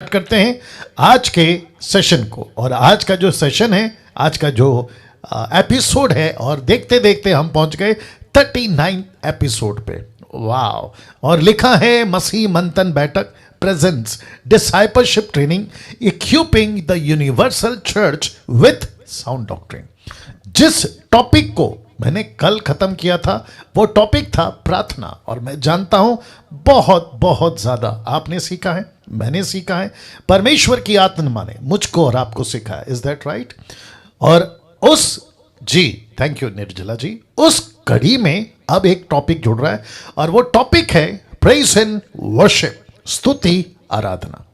करते हैं आज के सेशन को। और आज का जो सेशन है, आज का जो एपिसोड है, और देखते देखते हम पहुंच गए 39 एपिसोड पे। वाह। और लिखा है मसीह मंथन बैठक presents discipleship training equipping the universal church with sound doctrine. जिस टॉपिक को मैंने कल खत्म किया था वो टॉपिक था प्रार्थना, और मैं जानता हूं बहुत बहुत ज्यादा आपने सीखा है, मैंने सीखा है, परमेश्वर की आत्मा ने मुझको और आपको सिखाया। Is that right? और थैंक यू निर्जला जी, उस कड़ी में अब एक टॉपिक जुड़ रहा है, और वो टॉपिक है प्रेज एंड वर्शिप, स्तुति आराधना।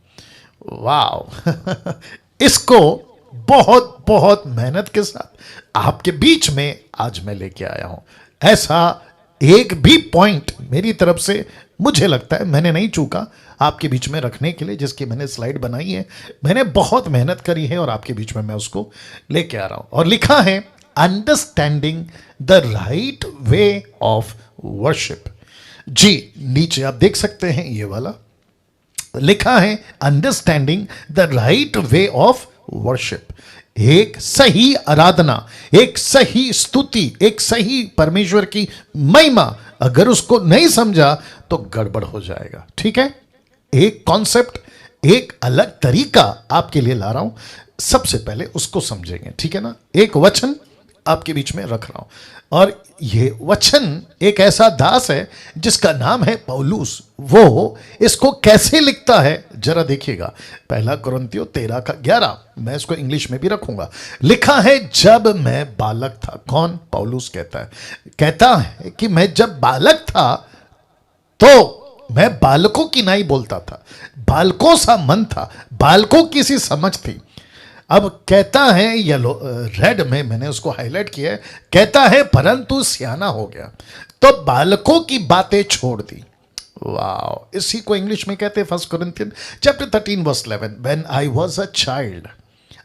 वाह। इसको बहुत बहुत मेहनत के साथ आपके बीच में आज मैं लेके आया हूं। ऐसा एक भी पॉइंट मेरी तरफ से मुझे लगता है मैंने नहीं चूका आपके बीच में रखने के लिए, जिसकी मैंने स्लाइड बनाई है। मैंने बहुत मेहनत करी है और आपके बीच में मैं उसको लेके आ रहा हूं। और लिखा है understanding the right way of worship. जी नीचे आप देख सकते हैं ये वाला लिखा है understanding the right way of worship. एक सही आराधना, एक सही स्तुति, एक सही परमेश्वर की महिमा, अगर उसको नहीं समझा तो गड़बड़ हो जाएगा। ठीक है, एक कॉन्सेप्ट, एक अलग तरीका आपके लिए ला रहा हूं। सबसे पहले उसको समझेंगे, ठीक है ना। एक वचन आपके बीच में रख रहा हूं, और ये वचन एक ऐसा दास है जिसका नाम है पौलुस। वो इसको कैसे लिखता है जरा देखिएगा। पहला कुरिन्थियों 13:11, मैं इसको इंग्लिश में भी रखूंगा। लिखा है जब मैं बालक था। कौन? पौलुस कहता है कि मैं जब बालक था तो मैं बालकों की नहीं बोलता था, बालकों सा मन था, बालकों की सी समझ थी। अब कहता है येलो रेड में मैंने उसको हाईलाइट किया है, कहता है परंतु सियाना हो गया तो बालकों की बातें छोड़ दी। वाह। इसी को इंग्लिश में कहते हैं 1 Corinthians chapter 13 verse 11, when I was a child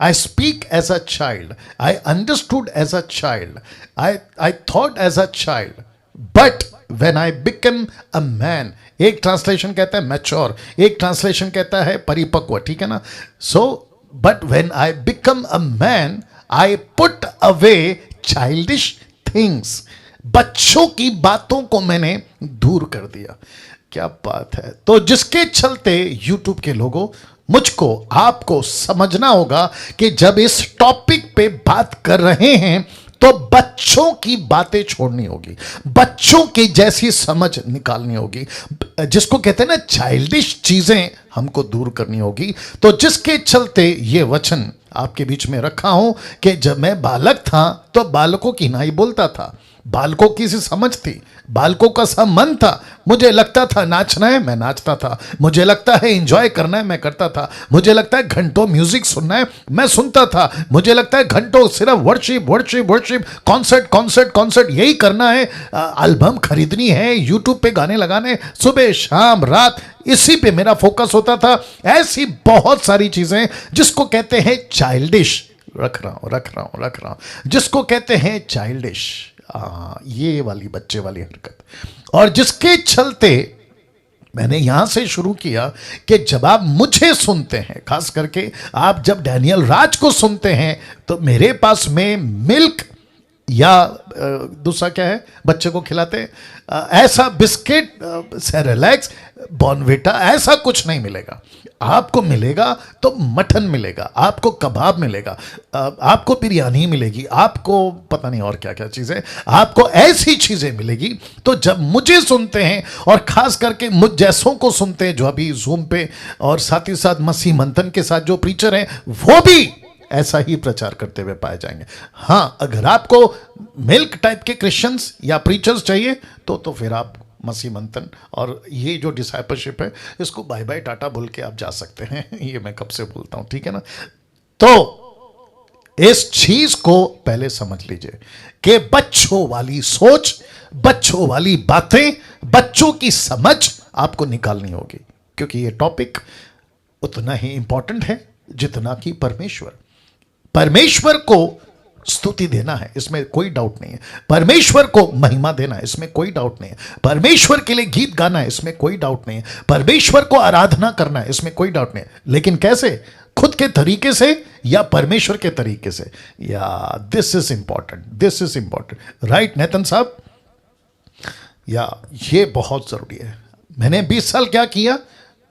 I speak as a child, I understood as a child, I thought as a child, but when I became a man। एक ट्रांसलेशन कहता है mature, एक translation कहता है परिपक्व, ठीक है ना। सो but when I become a man I put away childish things। बच्चों की बातों को मैंने दूर कर दिया। क्या बात है। तो जिसके चलते YouTube के लोगों, मुझको आपको समझना होगा कि जब इस टॉपिक पे बात कर रहे हैं तो बच्चों की बातें छोड़नी होगी, बच्चों की जैसी समझ निकालनी होगी, जिसको कहते हैं ना चाइल्डिश चीजें हमको दूर करनी होगी। तो जिसके चलते ये वचन आपके बीच में रखा हूं कि जब मैं बालक था तो बालकों की नहीं बोलता था, बालकों की सी समझ थी, बालकों का सा मन था। मुझे लगता था नाचना है, मैं नाचता था। मुझे लगता है एंजॉय करना है, मैं करता था। मुझे लगता है घंटों म्यूजिक सुनना है, मैं सुनता था। मुझे लगता है घंटों सिर्फ worship worship worship, concert concert concert, यही करना है। एल्बम खरीदनी है, यूट्यूब पे गाने लगाने, सुबह शाम रात, इसी पे मेरा फोकस होता था। ऐसी बहुत सारी चीजें जिसको कहते हैं चाइल्डिश, रख रहा हूं, जिसको कहते हैं चाइल्डिश, ये वाली बच्चे वाली हरकत। और जिसके चलते मैंने यहां से शुरू किया कि जब आप मुझे सुनते हैं, खास करके आप जब डैनियल राज को सुनते हैं, तो मेरे पास में मिल्क या दूसरा क्या है बच्चे को खिलाते हैं, ऐसा बिस्किट, सेरेलैक्स, बॉर्नविटा, ऐसा कुछ नहीं मिलेगा। आपको मिलेगा तो मटन मिलेगा, आपको कबाब मिलेगा, आपको बिरयानी मिलेगी, आपको पता नहीं और क्या क्या चीज़ें, आपको ऐसी चीज़ें मिलेगी। तो जब मुझे सुनते हैं, और ख़ास करके मुझ जैसों को सुनते हैं जो अभी जूम पे, और साथ ही साथ मसीह मंथन के साथ जो प्रीचर हैं वो भी ऐसा ही प्रचार करते हुए पाए जाएंगे। हाँ, अगर आपको मिल्क टाइप के क्रिश्चियंस या प्रीचर्स चाहिए तो फिर आप मसीह मंथन और ये जो डिसाइपलशिप है इसको बाय बाय टाटा बोल के आप जा सकते हैं। ये मैं कब से बोलता हूं, ठीक है ना। तो इस चीज को पहले समझ लीजिए कि बच्चों वाली सोच, बच्चों वाली बातें, बच्चों की समझ आपको निकालनी होगी, क्योंकि ये टॉपिक उतना ही इंपॉर्टेंट है जितना कि परमेश्वर को स्तुति देना है, इसमें कोई डाउट नहीं है। परमेश्वर को महिमा देना है, इसमें कोई डाउट नहीं है। परमेश्वर के लिए गीत गाना है, इसमें कोई डाउट नहीं है। परमेश्वर को आराधना करना है, इसमें कोई डाउट नहीं है। लेकिन कैसे? खुद के तरीके से या परमेश्वर के तरीके से? या this is important, this is important, right Netan साहब? या ये बहुत जरूरी है। मैंने 20 साल क्या किया?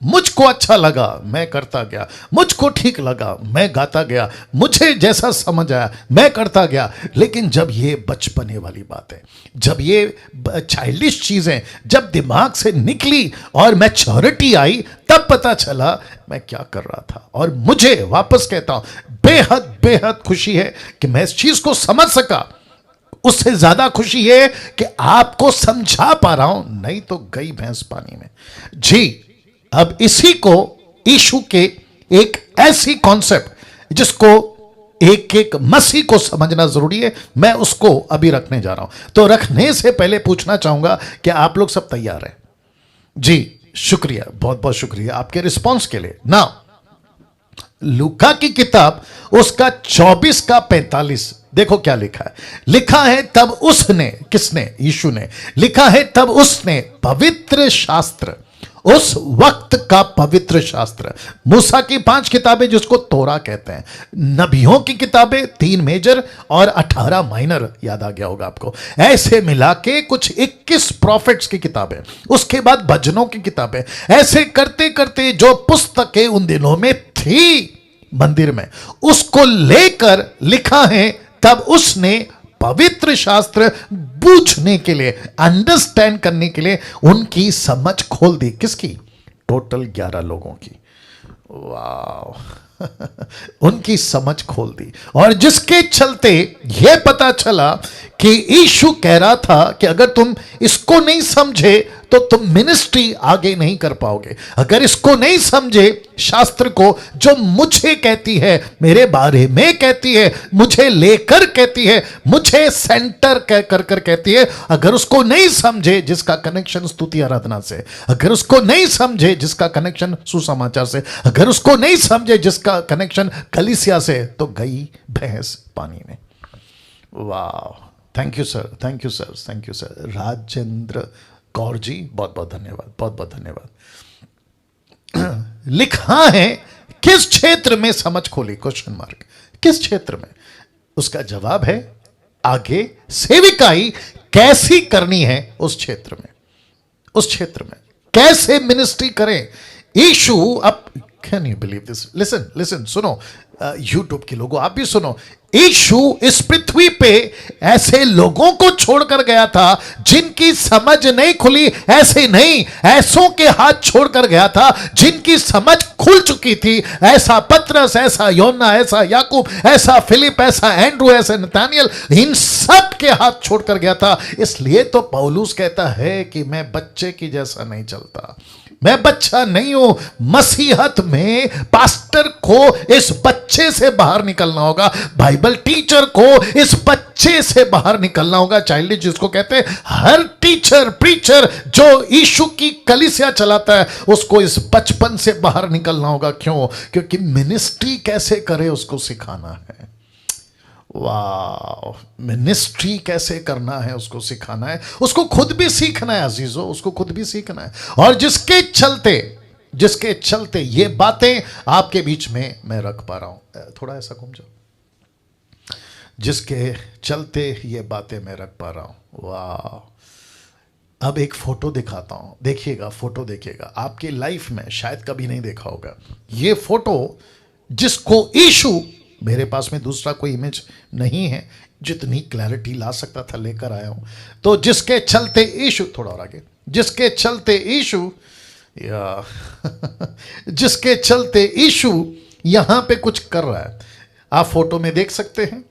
मुझको अच्छा लगा मैं करता गया, मुझको ठीक लगा मैं गाता गया, मुझे जैसा समझ आया मैं करता गया। लेकिन जब ये बचपने वाली बात है, जब ये चाइल्डिश चीजें जब दिमाग से निकली और मैच्योरिटी आई, तब पता चला मैं क्या कर रहा था। और मुझे वापस कहता हूं बेहद बेहद खुशी है कि मैं इस चीज को समझ सका। उससे ज्यादा खुशी है कि आपको समझा पा रहा हूं, नहीं तो गई भैंस पानी में जी। अब इसी को यीशु के एक ऐसी कॉन्सेप्ट जिसको एक एक मसीह को समझना जरूरी है, मैं उसको अभी रखने जा रहा हूं। तो रखने से पहले पूछना चाहूंगा कि आप लोग सब तैयार हैं जी? शुक्रिया, बहुत बहुत शुक्रिया आपके रिस्पांस के लिए। ना लूका की किताब उसका 24 का 45 देखो क्या लिखा है। लिखा है तब उसने, किसने? यीशु ने। लिखा है तब उसने पवित्र शास्त्र, उस वक्त का पवित्र शास्त्र, मूसा की 5 किताबें जिसको तोरा कहते हैं, नबियों की किताबें 3 मेजर और 18 माइनर, याद आ गया होगा आपको, ऐसे मिला के कुछ 21 प्रॉफिट्स की किताबें, उसके बाद भजनों की किताबें, ऐसे करते करते जो पुस्तकें उन दिनों में थी मंदिर में, उसको लेकर लिखा है तब उसने पवित्र शास्त्र बूझने के लिए, अंडरस्टैंड करने के लिए उनकी समझ खोल दी। किसकी? टोटल 11 लोगों की। वाह उनकी समझ खोल दी। और जिसके चलते यह पता चला कि यीशु कह रहा था कि अगर तुम इसको नहीं समझे तो तुम मिनिस्ट्री आगे नहीं कर पाओगे। अगर इसको नहीं समझे शास्त्र को, जो मुझे कहती है, मेरे बारे में कहती है, मुझे लेकर कहती है, मुझे सेंटर कह कर कर कहती है, अगर उसको नहीं समझे जिसका कनेक्शन स्तुति आराधना से, अगर उसको नहीं समझे जिसका कनेक्शन सुसमाचार से, अगर उसको नहीं समझे जिसका कनेक्शन कलीसिया से, तो गई भैंस पानी में। वाह, thank you sir, thank you sir, thank you sir. Rajendra Kaur ji बहुत बहुत धन्यवाद, बहुत बहुत धन्यवाद। लिखा है किस क्षेत्र में समझ खोली? Question mark. किस क्षेत्र में? उसका जवाब है आगे, सेविकाई कैसी करनी है उस क्षेत्र में, उस क्षेत्र में कैसे मिनिस्ट्री करें। यीशु, अब can you believe this? Listen listen, सुनो, यूट्यूब के लोगों आप भी सुनो। यीशु इस पृथ्वी पे ऐसे लोगों को छोड़कर गया था जिनकी समझ नहीं खुली, ऐसे नहीं, ऐसों के हाथ छोड़कर गया था जिनकी समझ खुल चुकी थी। ऐसा पतरस, ऐसा योना, ऐसा याकूब, ऐसा फिलिप, ऐसा एंड्रू, ऐसा नतानियल, इन सब के हाथ छोड़कर गया था। इसलिए तो पौलुस कहता है कि मैं बच्चे की जैसा नहीं चलता, मैं बच्चा नहीं हूं। मसीहत में पास्टर को इस बच्चे से बाहर निकलना होगा, बाइबल टीचर को इस बच्चे से बाहर निकलना होगा। चाइल्ड जिसको कहते हैं, हर टीचर प्रीचर जो यीशु की कलीसिया चलाता है, उसको इस बचपन से बाहर निकलना होगा। क्यों? क्योंकि मिनिस्ट्री कैसे करे उसको सिखाना है। वाह, मिनिस्ट्री कैसे करना है उसको सिखाना है, उसको खुद भी सीखना है अजीजों, उसको खुद भी सीखना है। और जिसके चलते ये बातें आपके बीच में मैं रख पा रहा हूं, थोड़ा ऐसा घूम जाओ, जिसके चलते ये बातें मैं रख पा रहा हूं। वाह, अब एक फोटो दिखाता हूं, देखिएगा, फोटो देखिएगा, आपकी लाइफ में शायद कभी नहीं देखा होगा ये फोटो, जिसको यीशु, मेरे पास में दूसरा कोई इमेज नहीं है जितनी क्लैरिटी ला सकता था लेकर आया हूं। तो जिसके चलते यीशु, थोड़ा और आगे, जिसके चलते यीशु या जिसके चलते यीशु यहां पे कुछ कर रहा है, आप फोटो में देख सकते हैं,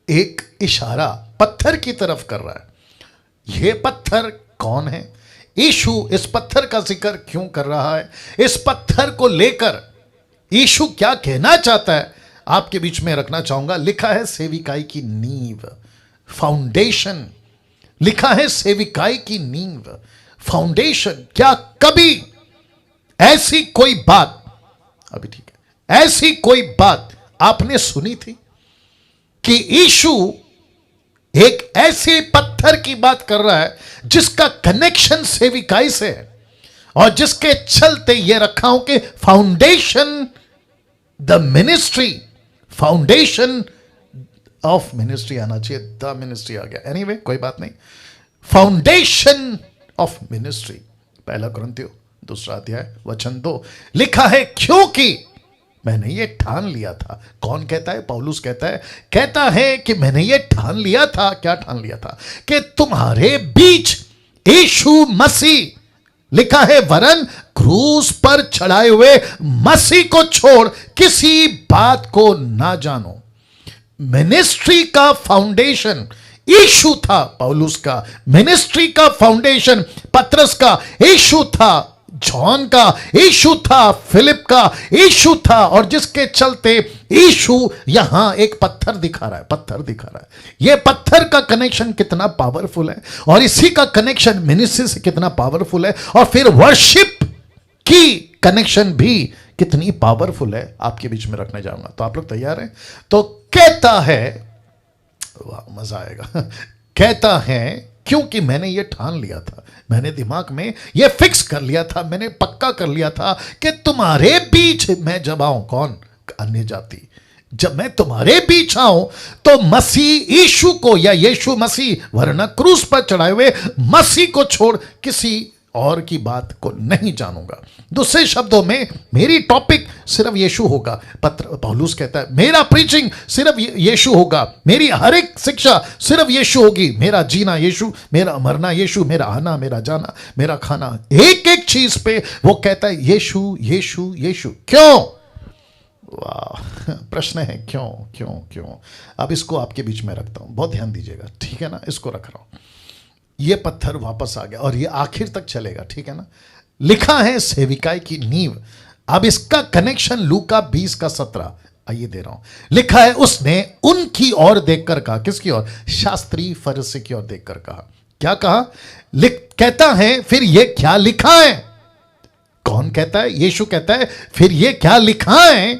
एक इशारा पत्थर की तरफ कर रहा है। यह पत्थर कौन है? यीशु इस पत्थर का जिक्र क्यों कर रहा है? इस पत्थर को लेकर यीशु क्या कहना चाहता है, आपके बीच में रखना चाहूंगा। लिखा है सेविकाई की नींव, फाउंडेशन। लिखा है सेविकाई की नींव, फाउंडेशन। क्या कभी ऐसी कोई बात, अभी ठीक है, ऐसी कोई बात आपने सुनी थी? कि यीशु एक ऐसे पत्थर की बात कर रहा है जिसका कनेक्शन सेविकाई से है और जिसके चलते ये रखा हूं कि foundation the ministry, foundation of ministry आना चाहिए, द मिनिस्ट्री आ गया, एनीवे कोई बात नहीं। फाउंडेशन ऑफ मिनिस्ट्री, पहला कुरिन्थियों 2 अध्याय वचन 2 लिखा है, क्योंकि मैंने ये ठान लिया था। कौन कहता है? पौलुस कहता है कि मैंने ये ठान लिया था। क्या ठान लिया था? कि तुम्हारे बीच यीशु मसीह, लिखा है वरन क्रूस पर चढ़ाए हुए मसीह को छोड़ किसी बात को ना जानो। मिनिस्ट्री का फाउंडेशन यीशु था, पौलुस का। मिनिस्ट्री का फाउंडेशन पतरस का यीशु था, जॉन का यीशु था, फिलिप का यीशु था, और जिसके चलते यीशु यहां एक पत्थर दिखा रहा है। यह पत्थर का कनेक्शन कितना पावरफुल है और इसी का कनेक्शन मिनिस्ट्री से कितना पावरफुल है, और फिर वर्शिप की कनेक्शन भी कितनी पावरफुल है, आपके बीच में रखने जाऊंगा। तो आप लोग तैयार हैं? तो कहता है, वाह मजा आएगा, कहता है क्योंकि मैंने ये ठान लिया था, मैंने दिमाग में ये फिक्स कर लिया था, मैंने पक्का कर लिया था कि तुम्हारे बीच मैं जब आऊं, कौन? अन्य जाति, जब मैं तुम्हारे बीच आऊं तो मसीह यीशु को, या यीशु मसीह वरना क्रूस पर चढ़ाए हुए मसीह को छोड़ किसी और की बात को नहीं जानूंगा। दूसरे शब्दों में मेरी टॉपिक सिर्फ यीशु होगा। पौलुस कहता है मेरा प्रीचिंग सिर्फ यीशु होगा, मेरी हर एक शिक्षा सिर्फ यीशु होगी, मेरा जीना यीशु, मेरा मरना यीशु, मेरा आना, मेरा जाना, मेरा खाना, एक एक चीज पे वो कहता है यीशु यीशु यीशु। क्यों? वाह, प्रश्न है क्यों क्यों क्यों। अब इसको आपके बीच में रखता हूं, बहुत ध्यान दीजिएगा, ठीक है ना? इसको रख रहा हूं। ये पत्थर वापस आ गया और ये आखिर तक चलेगा, ठीक है ना? लिखा है सेविकाई की नींव। अब इसका कनेक्शन लूका 20:17, आइए दे रहा हूं। लिखा है उसने उनकी ओर देखकर कहा, किसकी ओर? शास्त्री फरीसी की ओर देखकर कहा। क्या कहा? कहता है फिर ये क्या लिखा है? कौन कहता है? यीशु कहता है फिर ये क्या लिखा है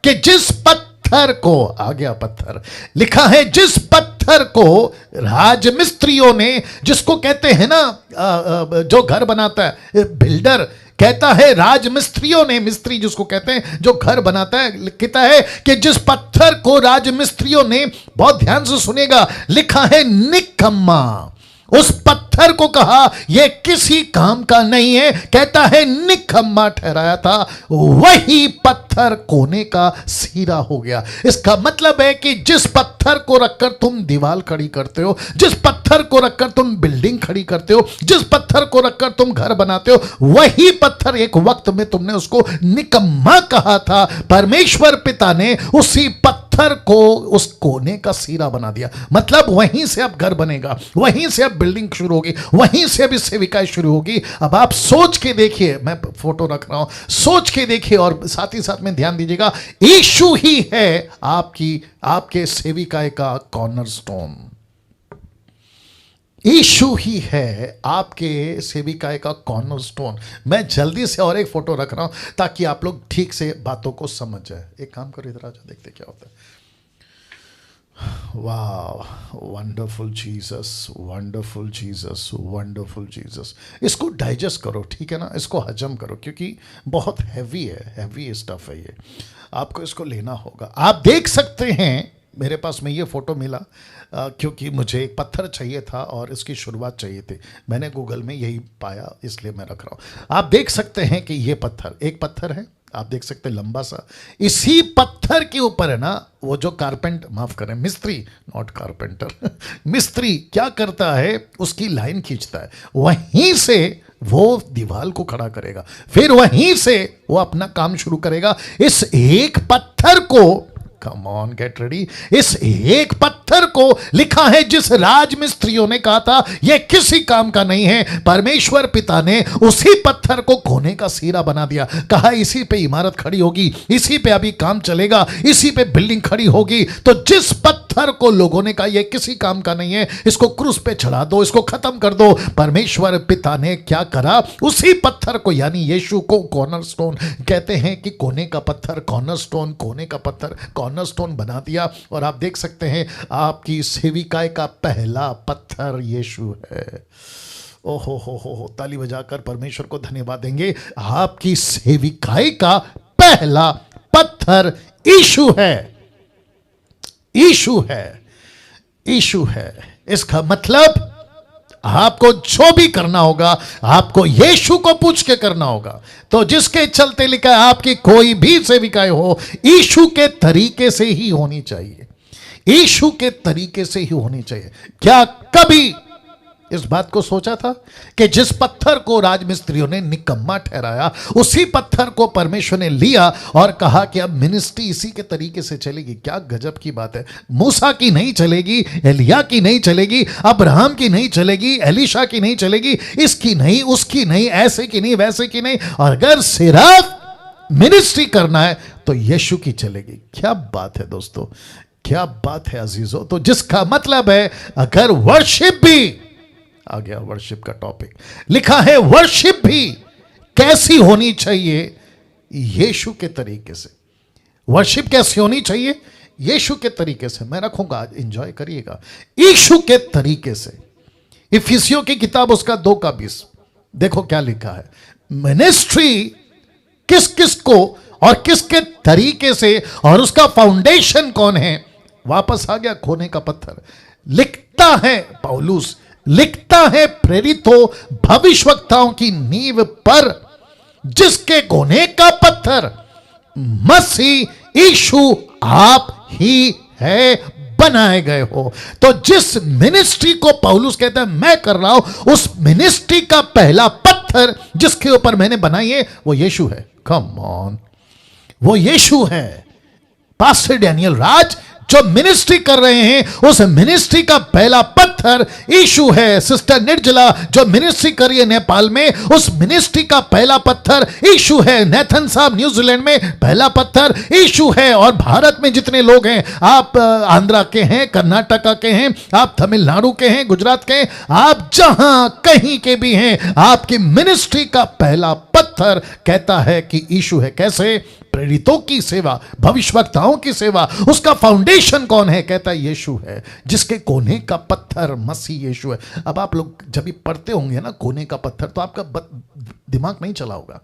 कि जिस पत्थर को, आ गया पत्थर, लिखा है जिस पत्थर को राजमिस्त्रियों ने, जिसको कहते हैं ना जो घर बनाता है बिल्डर, कहता है राजमिस्त्रियों ने, मिस्त्री जिसको कहते हैं जो घर बनाता है, कहता है कि जिस पत्थर को राजमिस्त्रियों ने, बहुत ध्यान से सुनेगा, लिखा है निकम्मा, उस पत्थर को कहा यह किसी काम का नहीं है, कहता है निकम्मा ठहराया था, वही पत्थर कोने का सिरा हो गया। इसका मतलब है कि जिस पत्थर को रखकर तुम दीवार खड़ी करते हो, जिस पत्थर को रखकर तुम बिल्डिंग खड़ी करते हो, जिस पत्थर को रखकर तुम घर बनाते हो, वही पत्थर एक वक्त में तुमने उसको निकम्मा कहा था। परमेश्वर पिता ने उसी पत्थर को उस कोने का सिरा बना दिया। मतलब वहीं से अब घर बनेगा, वहीं से अब बिल्डिंग शुरू होगी, वहीं से अब इस सेविकाई शुरू होगी। अब आप सोच के देखिए, मैं फोटो रख रहा हूं, सोच के देखिए और साथ ही साथ में ध्यान दीजिएगा, यीशु ही है आपके सेविकाई का कॉर्नरस्टोन। यीशु ही है आपके सेविकाई का कॉर्नरस्टोन। मैं जल्दी से और एक फोटो रख रहा हूं ताकि आप लोग ठीक से बातों को समझ जाए। एक काम करो, इधर आ जाओ, देखते क्या होता है। वाह, wonderful Jesus, wonderful Jesus, wonderful Jesus. इसको डाइजेस्ट करो, ठीक है ना? इसको हजम करो, क्योंकि बहुत हैवी है, हैवी स्टफ है ये, आपको इसको लेना होगा। आप देख सकते हैं मेरे पास में ये फोटो मिला क्योंकि मुझे एक पत्थर चाहिए था और इसकी शुरुआत चाहिए थी। मैंने गूगल में यही पाया, इसलिए मैं रख रहा हूँ। आप देख सकते हैं कि ये पत्थर, एक पत्थर है, आप देख सकते हैं लंबा सा। इसी पत्थर के ऊपर है ना वो जो माफ करें, मिस्त्री, नॉट कारपेंटर मिस्त्री क्या करता है, उसकी लाइन खींचता है, वहीं से वो दीवार को खड़ा करेगा, फिर वहीं से वो अपना काम शुरू करेगा। इस एक पत्थर को, कम ऑन गेट रेडी, इस एक पत्थर को लिखा है जिस राजमिस्त्रियों ने कहा था यह किसी काम का नहीं है, परमेश्वर पिता ने उसी पत्थर को कोने का सिरा बना दिया। कहा इसी पे इमारत खड़ी होगी, इसी पे अभी काम चलेगा, इसी पे बिल्डिंग खड़ी होगी। तो जिस पत्थर पत्थर को लोगों ने कहा, यह किसी काम का नहीं है, इसको क्रूस पे चढ़ा दो, इसको खत्म कर दो। परमेश्वर पिता ने क्या करा, उसी पत्थर को यानी यीशु को कॉर्नरस्टोन कहते हैं कि कोने का पत्थर, कॉर्नरस्टोन, कोने का पत्थर कॉर्नरस्टोन बना दिया। और आप देख सकते हैं आपकी सेविकाई का पहला पत्थर यीशु है। ओहो हो, ताली बजाकर परमेश्वर को धन्यवाद देंगे। आपकी सेविकाई का पहला पत्थर यीशु है, यीशु है, यीशु है। इसका मतलब आपको जो भी करना होगा आपको यीशु को पूछ के करना होगा। तो जिसके चलते लिखा है आपकी कोई भी सेविकाएं हो यीशु के तरीके से ही होनी चाहिए, यीशु के तरीके से ही होनी चाहिए। क्या कभी इस बात को सोचा था कि जिस पत्थर को राजमिस्त्रियों ने निकम्मा ठहराया, उसी पत्थर को परमेश्वर ने लिया और कहा कि अब मिनिस्ट्री इसी के तरीके से चलेगी? क्या गजब की बात है। मूसा की नहीं चलेगी, एलिया की नहीं चलेगी, अब्राहम की नहीं चलेगी, एलीशा की नहीं चलेगी, इसकी नहीं, उसकी नहीं, ऐसे की नहीं, वैसे की नहीं, और अगर सिर्फ मिनिस्ट्री करना है तो यीशु की चलेगी। क्या बात है दोस्तों, क्या बात है अजीजों। तो जिसका मतलब है अगर वर्शिप भी आ गया, वर्शिप का टॉपिक लिखा है, वर्शिप भी कैसी होनी चाहिए? यीशु के तरीके से। वर्शिप कैसी होनी चाहिए? यीशु के तरीके से। मैं रखूंगा, आज एंजॉय करिएगा, यीशु के तरीके से। इफिसियों की किताब उसका 2:20 देखो क्या लिखा है। मिनिस्ट्री किस किस को और किसके तरीके से, और उसका फाउंडेशन कौन है? वापस आ गया कोने का पत्थर। लिखता है पौलुस, लिखता है प्रेरितों भविष्यवक्ताओं की नींव पर, जिसके कोने का पत्थर मसीह यीशु आप ही है, बनाए गए हो। तो जिस मिनिस्ट्री को पौलुस कहता है मैं कर रहा हूं, उस मिनिस्ट्री का पहला पत्थर जिसके ऊपर मैंने बनाई है वो यीशु है। कम ऑन, वो यीशु है। पास्टर डैनियल राज जो मिनिस्ट्री कर रहे हैं उस मिनिस्ट्री का पहला पत्थर यीशु है। सिस्टर निर्जला जो मिनिस्ट्री कर रही है नेपाल में, उस मिनिस्ट्री का पहला पत्थर यीशु है। नेथन साहब न्यूजीलैंड में पहला पत्थर यीशु है। और भारत में जितने लोग हैं, आप आंध्रा के हैं, कर्नाटका के हैं, आप तमिलनाडु के हैं, गुजरात के हैं, आप जहां कहीं के भी हैं, आपकी मिनिस्ट्री का पहला पत्थर कहता है कि यीशु है। कैसे? प्रेरितों की सेवा, भविष्यवक्ताओं की सेवा, उसका फाउंडेशन कौन है? कहता है यीशु है, जिसके कोने का पत्थर मसीह यीशु है। अब आप लोग जब भी पढ़ते होंगे ना कोने का पत्थर, तो आपका दिमाग नहीं चला होगा,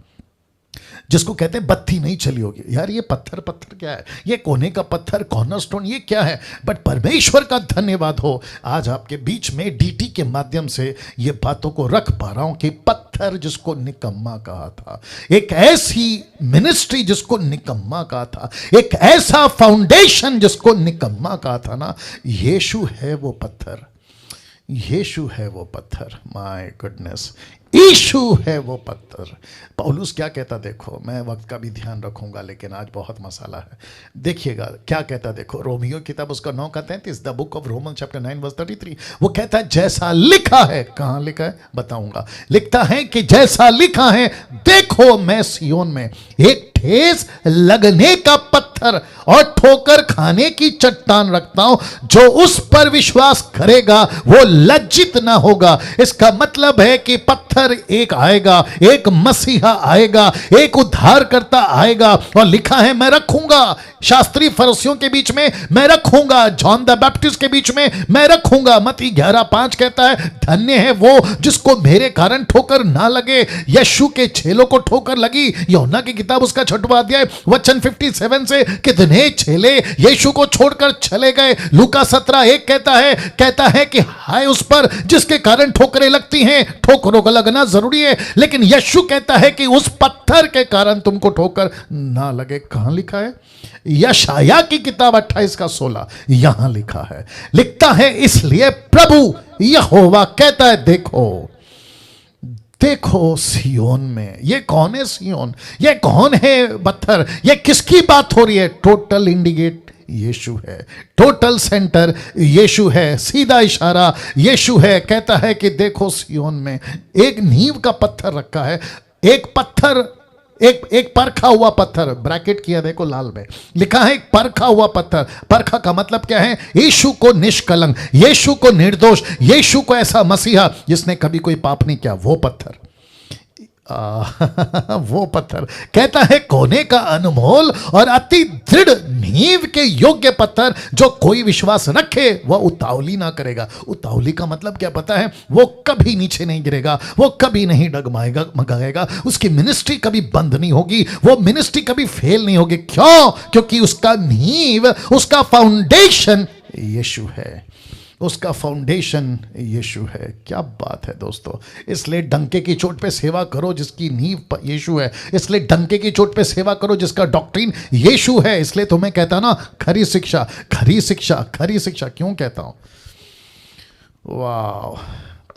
जिसको कहते हैं बत्ती नहीं चली होगी, यार ये पत्थर पत्थर क्या है, ये कोने का पत्थर, कॉर्नरस्टोन, ये क्या है। बट परमेश्वर का धन्यवाद हो, आज आपके बीच में डीटी के माध्यम से ये बातों को रख पा रहा हूं कि पत्थर जिसको निकम्मा कहा था, एक ऐसी मिनिस्ट्री जिसको निकम्मा कहा था, एक ऐसा फाउंडेशन जिसको निकम्मा कहा था ना, यीशु है वो पत्थर, यीशु है वो पत्थर। माय गुडनेस, यीशु है वो पत्थर। पौलुस क्या कहता, देखो मैं वक्त का भी ध्यान रखूंगा लेकिन आज बहुत मसाला है। देखिएगा क्या कहता, देखो रोमियो किताब उसका 9:33, the book of Roman chapter 9:33, वो कहता है जैसा लिखा है। कहां लिखा है बताऊंगा। लिखता है कि जैसा लिखा है, देखो मैं सियोन में एक ठेस लगने का पत्थर और ठोकर खाने की चट्टान रखता हूं, जो उस पर विश्वास करेगा वो लज्जित ना होगा। इसका मतलब है कि पत्थर एक आएगा, एक मसीहा आएगा, एक उद्धारकर्ता आएगा, और लिखा है मैं रखूंगा शास्त्री फरीसियों के बीच में, मैं रखूंगा जॉन द बैप्टिस्ट के बीच में, मैं रखूंगा। मत्ती 11:5 कहता है धन्य है वो जिसको मेरे कारण ठोकर ना लगे। यीशु के चेलों को ठोकर लगी। यूहन्ना की किताब उसका 6वां अध्याय वचन 57 से कितने चेले यीशु को छोड़कर चले गए। लूका 17:1 कहता है कि हाय उस पर जिसके कारण ठोकरें लगती हैं। ठोकरों का लगना जरूरी है, लेकिन यीशु कहता है कि उस पत्थर के कारण तुमको ठोकर ना लगे। कहां लिखा है? यशाया की किताब 28:16 यहां लिखा है। लिखता है इसलिए प्रभु यहोवा कहता है देखो देखो सियोन में। ये कौन है सियोन? ये कौन है पत्थर? ये किसकी बात हो रही है? टोटल इंडिकेट यीशु है, टोटल सेंटर यीशु है, सीधा इशारा यीशु है। कहता है कि देखो सियोन में एक नींव का पत्थर रखा है। एक पत्थर एक एक परखा हुआ पत्थर, ब्रैकेट किया देखो लाल में लिखा है, एक परखा हुआ पत्थर। परखा का मतलब क्या है? यीशु को निष्कलंक, यीशु को निर्दोष, यीशु को ऐसा मसीहा जिसने कभी कोई पाप नहीं किया, वो पत्थर। वो पत्थर कहता है कोने का अनमोल और अति दृढ़ नींव के योग्य पत्थर, जो कोई विश्वास रखे वह उतावली ना करेगा। उतावली का मतलब क्या पता है? वो कभी नीचे नहीं गिरेगा, वो कभी नहीं डगमाएगा मगाएगा, उसकी मिनिस्ट्री कभी बंद नहीं होगी, वो मिनिस्ट्री कभी फेल नहीं होगी। क्यों? क्योंकि उसका नींव, उसका फाउंडेशन यीशु है, उसका फाउंडेशन यीशु है। क्या बात है दोस्तों। इसलिए डंके की चोट पे सेवा करो जिसकी नींव यीशु है, इसलिए डंके की चोट पे सेवा करो जिसका डॉक्ट्रिन यीशु है। इसलिए तो मैं कहता ना, खरी शिक्षा, खरी शिक्षा, खरी शिक्षा क्यों कहता हूं? वाह।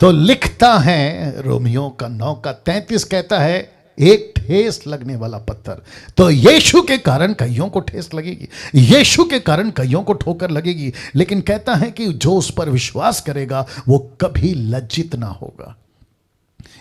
तो लिखता है रोमियो का 9:33 कहता है एक ठेस लगने वाला पत्थर। तो यीशु के कारण कईयों को ठेस लगेगी, यीशु के कारण कईयों को ठोकर लगेगी, लेकिन कहता है कि जो उस पर विश्वास करेगा वो कभी लज्जित ना होगा।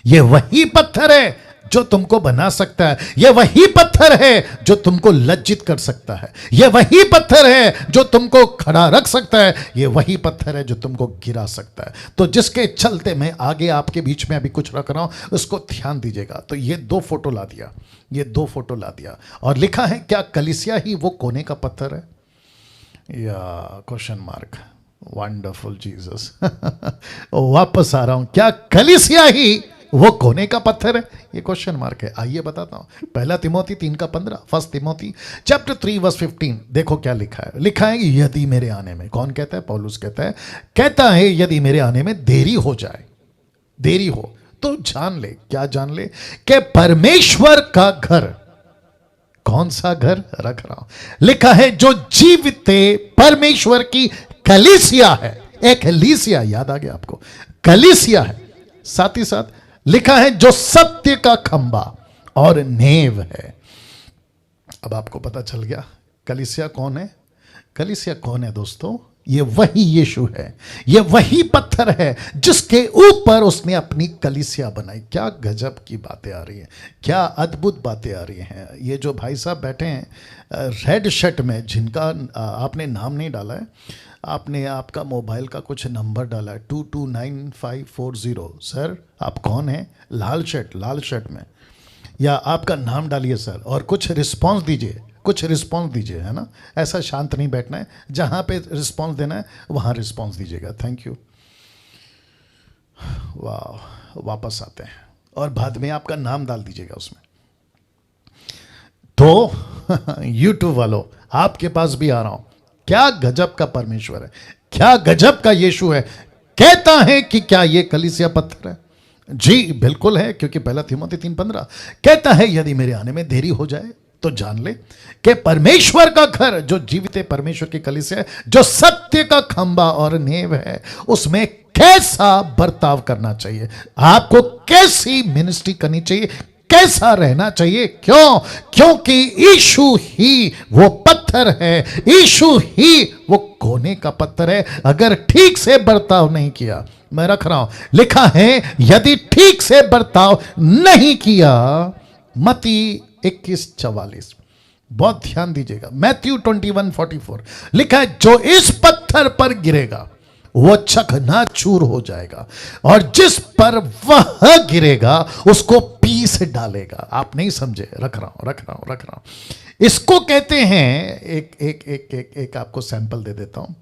ये वही पत्थर है जो तुमको बना सकता है, ये वही पत्थर है जो तुमको लज्जित कर सकता है, ये वही पत्थर है जो तुमको खड़ा रख सकता है, ये वही पत्थर है जो तुमको गिरा सकता है। तो जिसके चलते मैं आगे आपके बीच में अभी कुछ रख रहा हूं, उसको ध्यान दीजिएगा। तो ये 2 फोटो ला दिया, ये 2 फोटो ला दिया और लिखा है क्या कलीसिया ही वो कोने का पत्थर है? या क्वेश्चन मार्क। Wonderful Jesus. वापस आ रहा हूं, क्या कलीसिया ही वो कोने का पत्थर है? ये क्वेश्चन मार्क है। आइए बताता हूं। 1 तिमोथी 3:15, 1 तिमोथी चैप्टर 3 वर्स 15, देखो क्या लिखा है। लिखा है यदि मेरे आने में, कौन कहता है? पौलुस कहता है यदि मेरे आने में देरी हो जाए, देरी हो तो जान ले, क्या जान ले? कि परमेश्वर का घर, कौन सा घर रख रहा हूं? लिखा है जो जीवित परमेश्वर की कलीसिया है। एक कलीसिया, याद आ गया आपको? कलीसिया है। साथ ही साथ लिखा है जो सत्य का खंबा और नेव है। अब आपको पता चल गया कलीसिया कौन है? कलीसिया कौन है दोस्तों? ये वही यीशु है, ये वही पत्थर है जिसके ऊपर उसने अपनी कलीसिया बनाई। क्या गजब की बातें आ रही हैं, क्या अद्भुत बातें आ रही हैं। ये जो भाई साहब बैठे हैं रेड शर्ट में, जिनका आपने नाम नहीं डाला है, आपने आपका मोबाइल का कुछ नंबर डाला है 229540। सर आप कौन हैं? लाल शर्ट में, या आपका नाम डालिए सर और कुछ रिस्पांस दीजिए, कुछ रिस्पांस दीजिए, है ना? ऐसा शांत नहीं बैठना है, जहां पे रिस्पांस देना है वहां रिस्पांस दीजिएगा। Thank you. वाह, वापस आते हैं और बाद में आपका नाम डाल दीजिएगा उसमें। तो यूट्यूब वालों, आपके पास भी आ रहा हूं। क्या गजब का परमेश्वर है, क्या गजब का यीशु है। कहता है कि क्या ये कलीसिया पत्थर है? जी बिल्कुल है, क्योंकि 1 तिमोथी 3:15 कहता है यदि मेरे आने में देरी हो जाए तो जान ले कि परमेश्वर का घर, जो जीवित परमेश्वर की कलीसिया है, जो सत्य का खंबा और नेव है, उसमें कैसा बर्ताव करना चाहिए, आपको कैसी मिनिस्ट्री करनी चाहिए, कैसा रहना चाहिए। क्यों? क्योंकि यीशु ही वो पत्थर है, यीशु ही वो कोने का पत्थर है। अगर ठीक से बर्ताव नहीं किया, मैं रख रहा हूं, लिखा है यदि ठीक से बर्ताव नहीं किया, मत्ती 21:44, बहुत ध्यान दीजिएगा। मैथ्यू 21:44 लिखा है जो इस पत्थर पर गिरेगा वो चकनाचूर हो जाएगा, और जिस पर वह गिरेगा उसको पीस डालेगा। आप नहीं समझे, रख रहा हूं। इसको कहते हैं, एक आपको सैंपल दे देता हूं,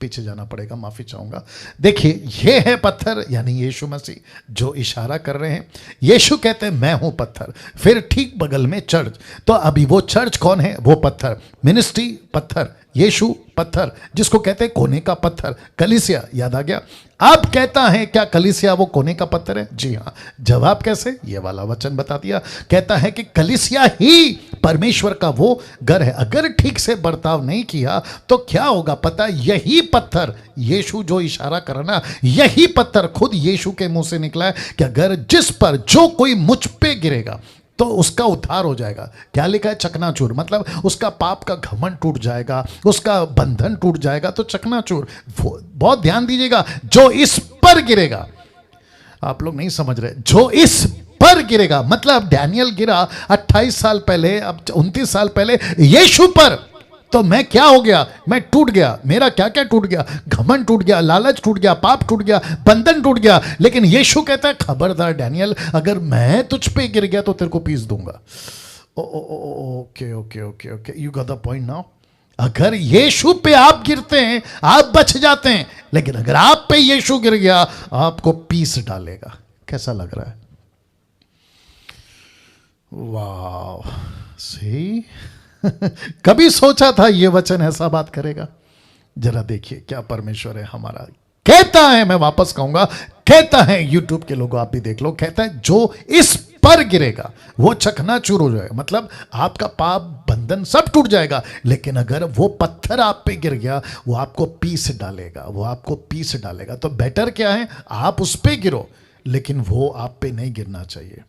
पीछे जाना पड़ेगा, माफी चाहूंगा। देखिए ये है पत्थर, यानी यीशु मसीह जो इशारा कर रहे हैं। यीशु कहते हैं मैं हूं पत्थर, फिर ठीक बगल में चर्च। तो अभी वो चर्च कौन है? वो पत्थर, मिनिस्ट्री पत्थर, यीशु पत्थर, जिसको कहते हैं कोने का पत्थर, कलीसिया। याद आ गया? अब कहता है क्या कलीसिया वो कोने का पत्थर है? जी हां। जवाब कैसे? ये वाला वचन बता दिया। कहता है कि कलीसिया ही परमेश्वर का वो घर है। अगर ठीक से बर्ताव नहीं किया तो क्या होगा पता? यही पत्थर, यीशु जो इशारा करना, यही पत्थर खुद यीशु के मुंह से निकला है कि अगर जिस पर जो कोई मुझ पे गिरेगा तो उसका उद्धार हो जाएगा। क्या लिखा है? चकनाचूर, मतलब उसका पाप का घमंड टूट जाएगा, उसका बंधन टूट जाएगा। तो चकनाचूर, बहुत ध्यान दीजिएगा, जो इस पर गिरेगा, आप लोग नहीं समझ रहे, जो इस पर गिरेगा, मतलब डैनियल गिरा 28 साल पहले, अब 29 साल पहले यीशु पर, तो मैं क्या हो गया, मैं टूट गया, मेरा क्या क्या टूट गया, घमंड टूट गया, लालच टूट गया, पाप टूट गया, बंधन टूट गया। लेकिन यीशु कहता है खबरदार डैनियल, अगर मैं तुझ पे गिर गया तो तेरे को पीस दूंगा। Okay okay okay okay, you got the point now. अगर यीशु पे आप गिरते हैं आप बच जाते हैं, लेकिन अगर आप पे यीशु गिर गया आपको पीस डालेगा। कैसा लग रहा है? वाह, सही। कभी सोचा था ये वचन ऐसा बात करेगा? जरा देखिए क्या परमेश्वर है हमारा। कहता है, मैं वापस कहूंगा, कहता है, यूट्यूब के लोगों आप भी देख लो, कहता है जो इस पर गिरेगा वो चकनाचूर हो जाएगा, मतलब आपका पाप बंधन सब टूट जाएगा। लेकिन अगर वो पत्थर आप पे गिर गया वो आपको पीस डालेगा, वो आपको पीस डालेगा। तो बेटर क्या है, आप उस पे गिरो, लेकिन वो आप पे नहीं गिरना चाहिए,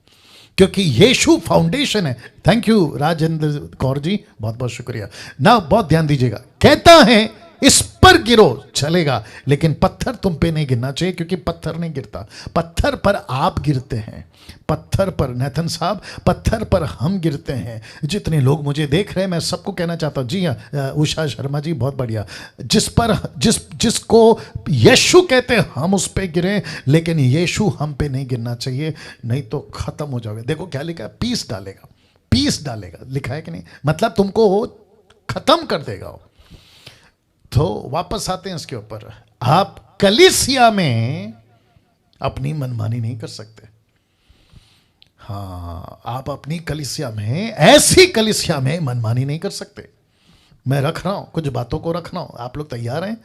क्योंकि यीशु फाउंडेशन है। थैंक यू राजेंद्र कौर जी, बहुत बहुत शुक्रिया ना, बहुत ध्यान दीजिएगा। कहता है इस पर गिरो चलेगा, लेकिन पत्थर तुम पे नहीं गिरना चाहिए, क्योंकि पत्थर नहीं गिरता, पत्थर पर आप गिरते हैं। पत्थर पर, नेथन साहब, पत्थर पर हम गिरते हैं। जितने लोग मुझे देख रहे हैं मैं सबको कहना चाहता हूँ, जी हाँ उषा शर्मा जी बहुत बढ़िया, जिसको यीशु कहते हैं हम उस पे गिरे, लेकिन यीशु हम पे नहीं गिरना चाहिए, नहीं तो खत्म हो जाओगे। देखो क्या लिखा है, पीस डालेगा, पीस डालेगा लिखा है कि नहीं, मतलब तुमको खत्म कर देगा। तो वापस आते हैं इसके ऊपर, आप कलीसिया में अपनी मनमानी नहीं कर सकते। हाँ, आप अपनी कलीसिया में, ऐसी कलीसिया में मनमानी नहीं कर सकते। मैं रख रहा हूं, कुछ बातों को रख रहा हूं, आप लोग तैयार हैं?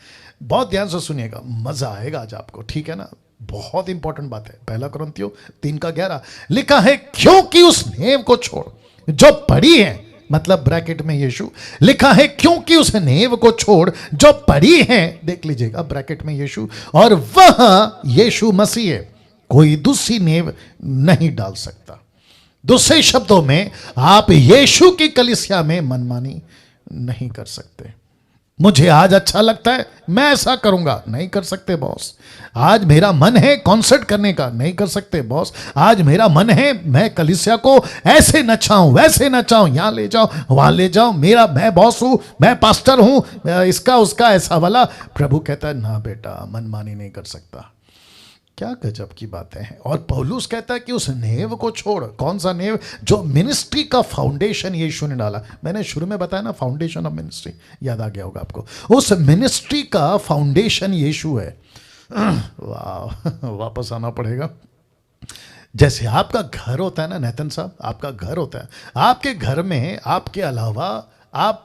बहुत ध्यान से सुनिएगा, मजा आएगा आज आपको, ठीक है ना? बहुत इंपॉर्टेंट बात है। 1 कुरिन्थियों 3:11 लिखा है, क्योंकि उस नेव को छोड़ जो पड़ी है, मतलब ब्रैकेट में यीशु लिखा है, क्योंकि उस नेव को छोड़ जो पड़ी है, देख लीजिएगा ब्रैकेट में यीशु, और वह यीशु मसीह है, कोई दूसरी नेव नहीं डाल सकता। दूसरे शब्दों में आप यीशु की कलीसिया में मनमानी नहीं कर सकते। मुझे आज अच्छा लगता है मैं ऐसा करूंगा, नहीं कर सकते बॉस। आज मेरा मन है कॉन्सर्ट करने का, नहीं कर सकते बॉस। आज मेरा मन है मैं कलीसिया को ऐसे नचाऊं, वैसे नचाऊं, यहां ले जाओ, वहां ले जाओ, मैं बॉस हूं, मैं पास्टर हूं, इसका उसका ऐसा वाला। प्रभु कहता है ना बेटा, मनमानी नहीं कर सकता। क्या गजब की बातें हैं। और पौलुस कहता है कि उस नेव को छोड़, कौन सा नेव? जो मिनिस्ट्री का फाउंडेशन यीशु ने डाला। मैंने शुरू में बताया ना, फाउंडेशन ऑफ मिनिस्ट्री, याद आ गया होगा आपको। उस मिनिस्ट्री का फाउंडेशन यीशु है। वाह, वापस आना पड़ेगा। जैसे आपका घर होता है ना नेतन साहब, आपका घर होता है, आपके घर में आपके अलावा आप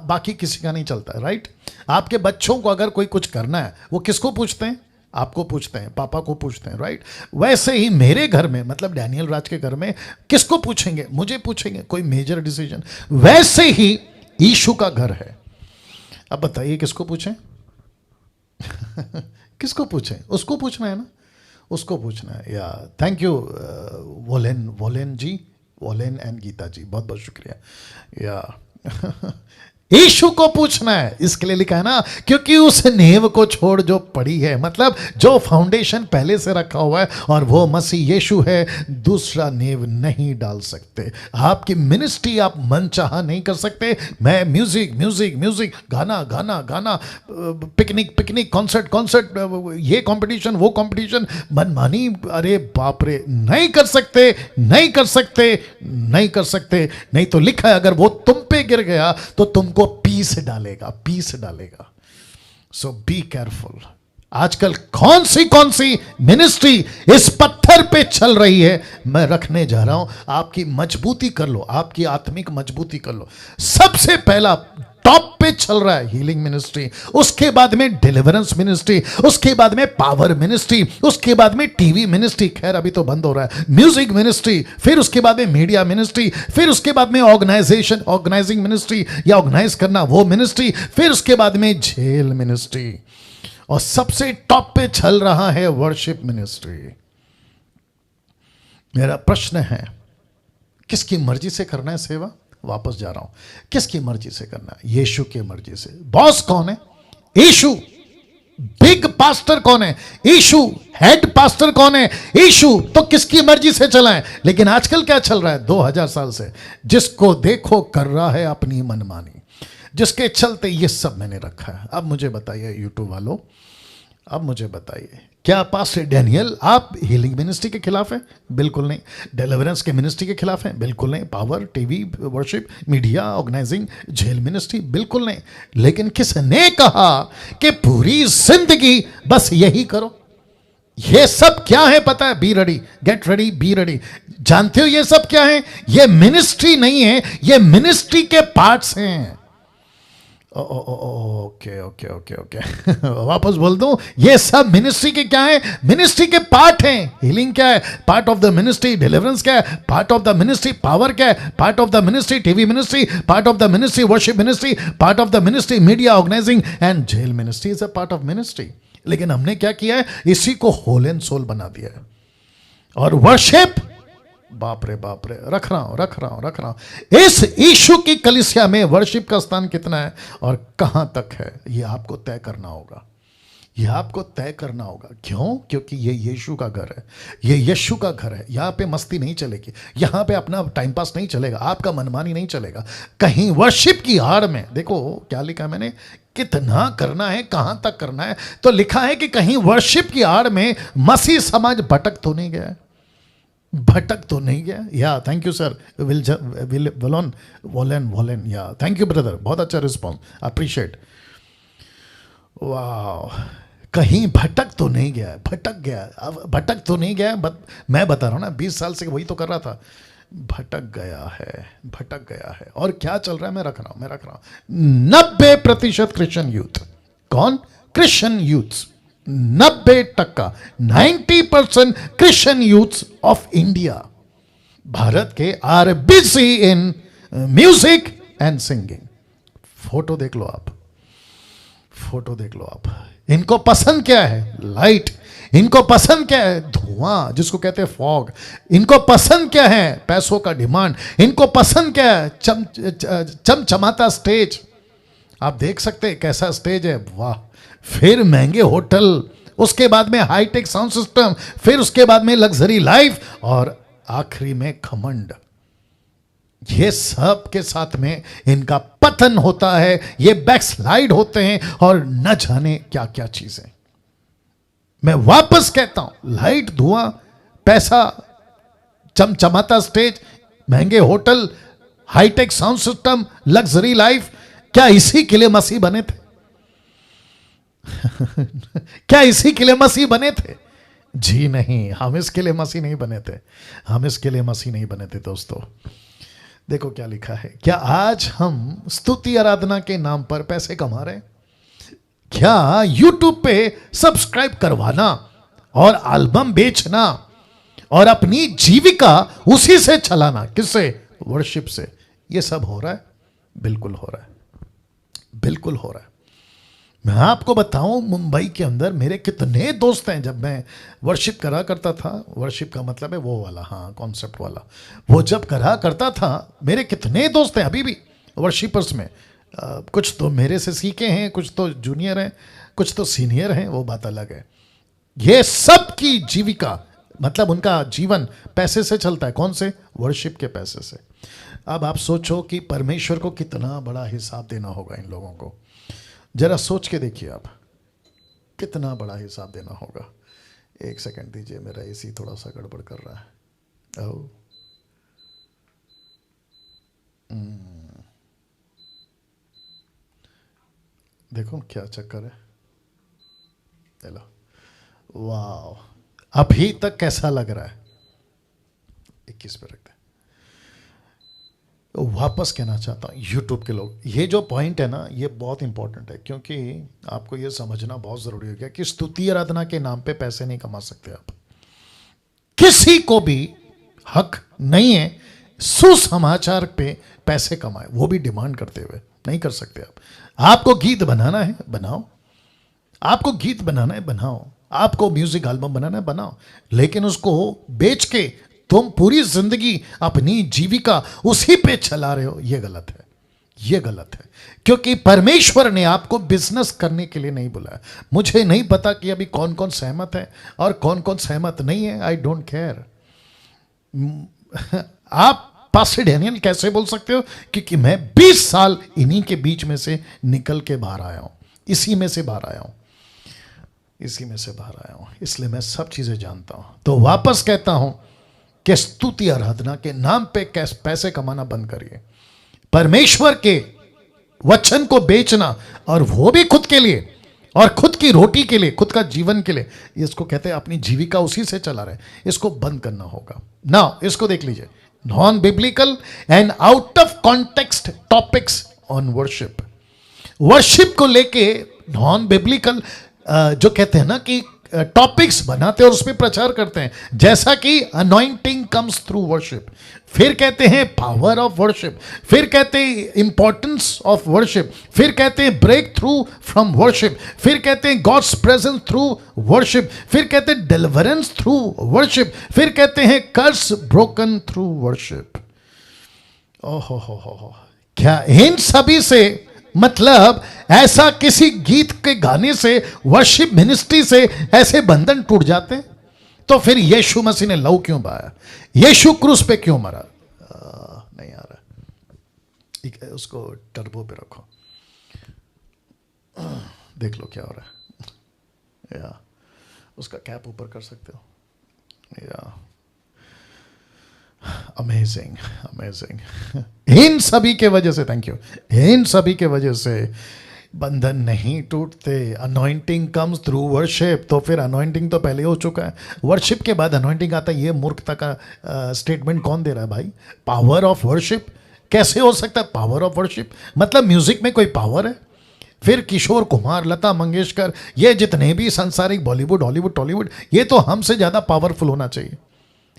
बाकी किसी का नहीं चलता, राइट? आपके बच्चों को अगर कोई कुछ करना है वो किसको पूछते हैं? आपको पूछते हैं, पापा को पूछते हैं, राइट? वैसे ही मेरे घर में, मतलब डैनियल राज के घर में किसको पूछेंगे? मुझे पूछेंगे कोई मेजर डिसीजन। वैसे ही यीशु का घर है, अब बताइए किसको पूछें? किसको पूछें? उसको पूछना है ना, उसको पूछना है। या thank you Volen ji, Volen and Geeta ji, बहुत बहुत शुक्रिया। या यीशु को पूछना है, इसके लिए लिखा है ना, क्योंकि उस नेव को छोड़ जो पड़ी है, मतलब जो फाउंडेशन पहले से रखा हुआ है और वो मसीह यीशु है, दूसरा नेव नहीं डाल सकते। आपकी मिनिस्ट्री आप मनचाहा नहीं कर सकते। मैं म्यूजिक म्यूजिक म्यूजिक, गाना गाना गाना, पिकनिक पिकनिक, कॉन्सर्ट कॉन्सर्ट, ये कंपटीशन वो कंपटीशन, मनमानी, अरे बाप रे, नहीं कर सकते, नहीं कर सकते, नहीं कर सकते। नहीं तो लिखा है अगर वो तुम पे गिर गया तो तुमको पीस डालेगा, पीस डालेगा। सो बी केयरफुल। आजकल कौन सी मिनिस्ट्री इस पत्थर पे चल रही है, मैं रखने जा रहा हूं। आपकी मजबूती कर लो, आपकी आत्मिक मजबूती कर लो। सबसे पहला टॉप पे चल रहा है हीलिंग मिनिस्ट्री, उसके बाद में डिलीवरेंस मिनिस्ट्री, उसके बाद में पावर मिनिस्ट्री, उसके बाद में टीवी मिनिस्ट्री, खैर अभी तो बंद हो रहा है, म्यूजिक मिनिस्ट्री, फिर उसके बाद में मीडिया मिनिस्ट्री, फिर उसके बाद में ऑर्गेनाइजिंग मिनिस्ट्री या ऑर्गेनाइज करना वो मिनिस्ट्री, फिर उसके बाद में जेल मिनिस्ट्री, और सबसे टॉप पे चल रहा है वर्शिप मिनिस्ट्री। मेरा प्रश्न है, किसकी मर्जी से करना है सेवा? वापस जा रहा हूं, किसकी मर्जी से करना है? यीशु की मर्जी से। बॉस कौन है? यीशु। बिग पास्टर कौन है? इशू। हेड पास्टर कौन है? इशू। तो किसकी मर्जी से चलाएं? लेकिन आजकल क्या चल रहा है 2000 साल से? जिसको देखो कर रहा है अपनी मनमानी, जिसके चलते ये सब मैंने रखा है। अब मुझे बताइए यूट्यूब वालों, अब मुझे बताइए, क्या पास्टर डैनियल आप हीलिंग मिनिस्ट्री के खिलाफ हैं? बिल्कुल नहीं। डिलीवरेंस के मिनिस्ट्री के खिलाफ हैं? बिल्कुल नहीं। Power, TV, worship, media, organising, jail ministry? बिल्कुल नहीं। लेकिन किसने कहा कि पूरी जिंदगी बस यही करो? ये सब क्या है पता है? Be ready, get ready, be ready. जानते हो ये सब क्या है? ये मिनिस्ट्री नहीं है, ये मिनिस्ट्री के पार्ट्स हैं। ओके ओके ओके ओके वापस बोल दूं, ये सब मिनिस्ट्री के क्या है? मिनिस्ट्री के पार्ट हैं। हीलिंग क्या है? Part of the ministry. Deliverance क्या है? Part of the ministry. Power क्या है? Part of the ministry. TV ministry, part of the ministry. Worship ministry, part of the ministry. Media, organising and jail ministry is a part of ministry. लेकिन हमने क्या किया है? इसी को whole and soul बना दिया है। और वर्शिप, बाप रे बाप रे, रख रहा हूं। इस इशू की कलीसिया में वर्शिप का स्थान कितना है और कहां तक है, यह आपको तय करना होगा। यह आपको तय करना होगा। क्यों? क्योंकि ये यीशु का घर है, ये यीशु का घर है। यहां पे मस्ती नहीं चलेगी, यहां पे अपना टाइम पास नहीं चलेगा, आपका मनमानी नहीं चलेगा। कहीं वर्शिप की आड़ में, देखो क्या लिखा मैंने, कितना करना है, कहां तक करना है। तो लिखा है कि कहीं वर्शिप की आड़ में मसीह समाज भटक तो नहीं गया? भटक तो नहीं गया? या थैंक यू सर, वॉलन या थैंक यू ब्रदर, बहुत अच्छा रिस्पॉन्स, अप्रिशिएट। वाह, कहीं भटक तो नहीं गया? भटक गया, अब भटक तो नहीं गया। मैं बता रहा हूं ना, 20 साल से वही तो कर रहा था। भटक गया है, भटक गया है। और क्या चल रहा है? मैं रख रहा हूं 90% क्रिश्चियन यूथ। कौन? Christian youth 90%, 90% Christian youth of India, Bharat के, are busy in music and singing. Photo देख लो आप, फोटो देख लो आप। इनको पसंद क्या है? लाइट। इनको पसंद क्या है? धुआं, जिसको कहते हैं फॉग। इनको पसंद क्या है? पैसों का डिमांड। इनको पसंद क्या है? चमचमाता स्टेज। आप देख सकते हैं कैसा स्टेज है, वाह। फिर महंगे होटल, उसके बाद में हाईटेक साउंड सिस्टम, फिर उसके बाद में लग्जरी लाइफ, और आखिरी में घमंड। ये सब के साथ में इनका पतन होता है, ये बैकस्लाइड होते हैं, और न जाने क्या क्या चीजें। मैं वापस कहता हूं, लाइट, धुआं, पैसा, चमचमाता स्टेज, महंगे hotel, hi-tech sound system, luxury life, क्या इसी के लिए मसीह बने थे? क्या इसी के लिए मसीह बने थे? जी नहीं, हम इसके लिए मसीह नहीं बने थे। हम इसके लिए मसीह नहीं बने थे दोस्तों। देखो क्या लिखा है। क्या आज हम स्तुति आराधना के नाम पर पैसे कमा रहे हैं? क्या YouTube पे सब्सक्राइब करवाना और एल्बम बेचना और अपनी जीविका उसी से चलाना, किससे? वर्शिप से, ये सब हो रहा है? बिल्कुल हो रहा है, बिल्कुल हो रहा है। मैं आपको बताऊं, मुंबई के अंदर मेरे कितने दोस्त हैं। जब मैं वर्शिप करा करता था, वर्शिप का मतलब है वो वाला, हाँ, कॉन्सेप्ट वाला, वो जब करा करता था, मेरे कितने दोस्त हैं अभी भी वर्शिपर्स में। कुछ तो मेरे से सीखे हैं, कुछ तो जूनियर हैं, कुछ तो सीनियर हैं, वो बात अलग है। ये सब की जीविका, मतलब उनका जीवन पैसे से चलता है। कौन से? वर्शिप के पैसे से। अब आप सोचो कि परमेश्वर को कितना बड़ा हिसाब देना होगा इन लोगों को। जरा सोच के देखिए आप, कितना बड़ा हिसाब देना होगा। एक सेकंड दीजिए, मेरा एसी थोड़ा सा गड़बड़ कर रहा है। ओ देखो क्या चक्कर है। चलो, वाह, अभी तक कैसा लग रहा है? 21 पे रखते हैं। वापस कहना चाहता हूँ यूट्यूब के लोग, ये जो पॉइंट है ना, ये बहुत इंपॉर्टेंट है, क्योंकि आपको ये समझना बहुत ज़रूरी हो गया कि स्तुति आराधना के नाम पे पैसे नहीं कमा सकते आप। किसी को भी हक नहीं है सुसमाचार पे पैसे कमाए, वो भी डिमांड करते हुए। नहीं कर सकते आप। आपको गीत बनाना है, बनाओ। आपको गीत बनाना है, बनाओ। आपको म्यूजिक एल्बम बनाना है, बनाओ। लेकिन उसको बेच के तुम पूरी जिंदगी अपनी जीविका उसी पे चला रहे हो, ये गलत है, यह गलत है, क्योंकि परमेश्वर ने आपको बिजनेस करने के लिए नहीं बुलाया। मुझे नहीं पता कि अभी कौन कौन सहमत है और कौन कौन सहमत नहीं है, आई डोंट केयर। आप पास्टर डैनियल कैसे बोल सकते हो? क्योंकि मैं 20 साल इन्हीं के बीच में से निकल के बाहर आया हूं, इसी में से बाहर आया हूं, इसी में से बाहर आया हूं, इसलिए मैं सब चीजें जानता हूं। तो वापस कहता हूं कि स्तुति आराधना के नाम पे कैसे पैसे कमाना बंद करिए। परमेश्वर के वचन को बेचना, और वो भी खुद के लिए और खुद की रोटी के लिए, खुद का जीवन के लिए, इसको कहते हैं अपनी जीविका उसी से चला रहे, इसको बंद करना होगा ना। इसको देख लीजिए, non biblical and out of context topics on worship. Worship को लेके नॉन बिब्लिकल जो कहते हैं ना कि टॉपिक्स बनाते हैं और उस पर प्रचार करते हैं, जैसा कि अनॉइंटिंग कम्स थ्रू वर्शिप, फिर कहते हैं पावर ऑफ वर्शिप, फिर कहते हैं इंपॉर्टेंस ऑफ वर्शिप, फिर कहते हैं ब्रेक थ्रू फ्रॉम वर्शिप, फिर कहते हैं गॉड्स प्रेजेंस थ्रू वर्शिप, फिर कहते हैं डिलीवरेंस थ्रू वर्शिप, फिर कहते हैं कर्स ब्रोकन थ्रू वर्शिप। ओहो हो, क्या इन सभी से मतलब ऐसा किसी गीत के गाने से, वर्शिप मिनिस्ट्री से ऐसे बंधन टूट जाते हैं? तो फिर यीशु मसीह ने लहू क्यों बहाया? यीशु क्रूस पे क्यों मरा? नहीं आ रहा, उसको टर्बो पे रखो, देख लो क्या हो रहा है। या उसका कैप ऊपर कर सकते हो। या अमेजिंग अमेजिंग। इन सभी के वजह से, थैंक यू, इन सभी के वजह से बंधन नहीं टूटते। अनॉइंटिंग कम्स थ्रू वर्शिप, तो फिर अनॉइंटिंग तो पहले हो चुका है, वर्शिप के बाद अनॉइंटिंग आता है। ये मूर्खता का स्टेटमेंट कौन दे रहा है भाई? पावर ऑफ वर्शिप कैसे हो सकता है? पावर ऑफ वर्शिप मतलब म्यूजिक में कोई पावर है? फिर किशोर कुमार, लता मंगेशकर, ये जितने भी सांसारिक बॉलीवुड, हॉलीवुड, टॉलीवुड, ये तो हमसे ज़्यादा पावरफुल होना चाहिए,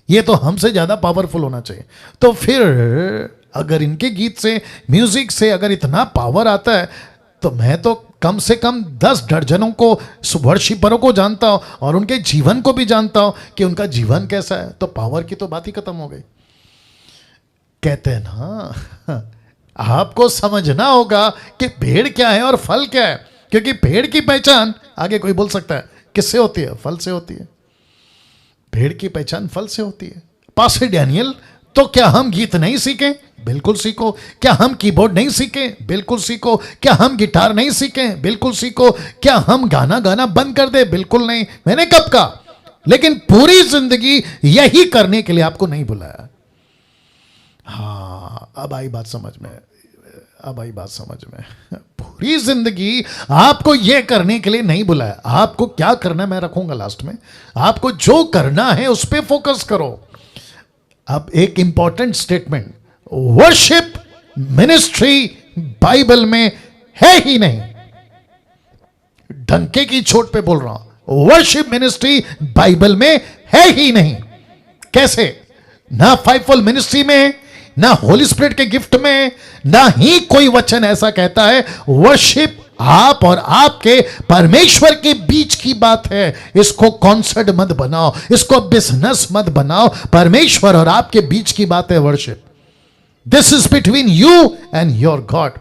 ये तो हमसे ज़्यादा पावरफुल होना चाहिए। तो फिर अगर इनके गीत से, म्यूजिक से अगर इतना पावर आता है, तो मैं तो कम से कम 10 दर्जनों को वर्शिपरों को जानता हूं और उनके जीवन को भी जानता हूं कि उनका जीवन कैसा है। तो पावर की तो बात ही खत्म हो गई। कहते हैं ना, आपको समझना होगा कि पेड़ क्या है और फल क्या है, क्योंकि पेड़ की पहचान, आगे कोई बोल सकता है, किससे होती है? फल से होती है। पेड़ की पहचान फल से होती है। पास्टर डैनियल, तो क्या हम गीत नहीं सीखें? बिल्कुल सीखो। क्या हम कीबोर्ड नहीं सीखें? बिल्कुल सीखो। क्या हम गिटार नहीं सीखें? बिल्कुल सीखो। क्या हम गाना बंद कर दे? बिल्कुल नहीं। मैंने कब कहा? लेकिन पूरी जिंदगी यही करने के लिए आपको नहीं बुलाया। हाँ, अब आई बात समझ में, अब आई बात समझ में। पूरी जिंदगी आपको यह करने के लिए नहीं बुलाया। आपको क्या करना मैं रखूंगा लास्ट में। आपको जो करना है उस पर फोकस करो। अब एक important statement, worship ministry Bible में है ही नहीं। डंके की चोट पे बोल रहा हूं, वर्शिप मिनिस्ट्री बाइबल में है ही नहीं। कैसे? ना फाइवफोल्ड मिनिस्ट्री में, ना होली स्पिरिट के गिफ्ट में, ना ही कोई वचन ऐसा कहता है। वर्शिप आप और आपके परमेश्वर के बीच की बात है। इसको कॉन्सर्ट मत बनाओ, इसको बिजनेस मत बनाओ। परमेश्वर और आपके बीच की बात है worship. This is between you and your God.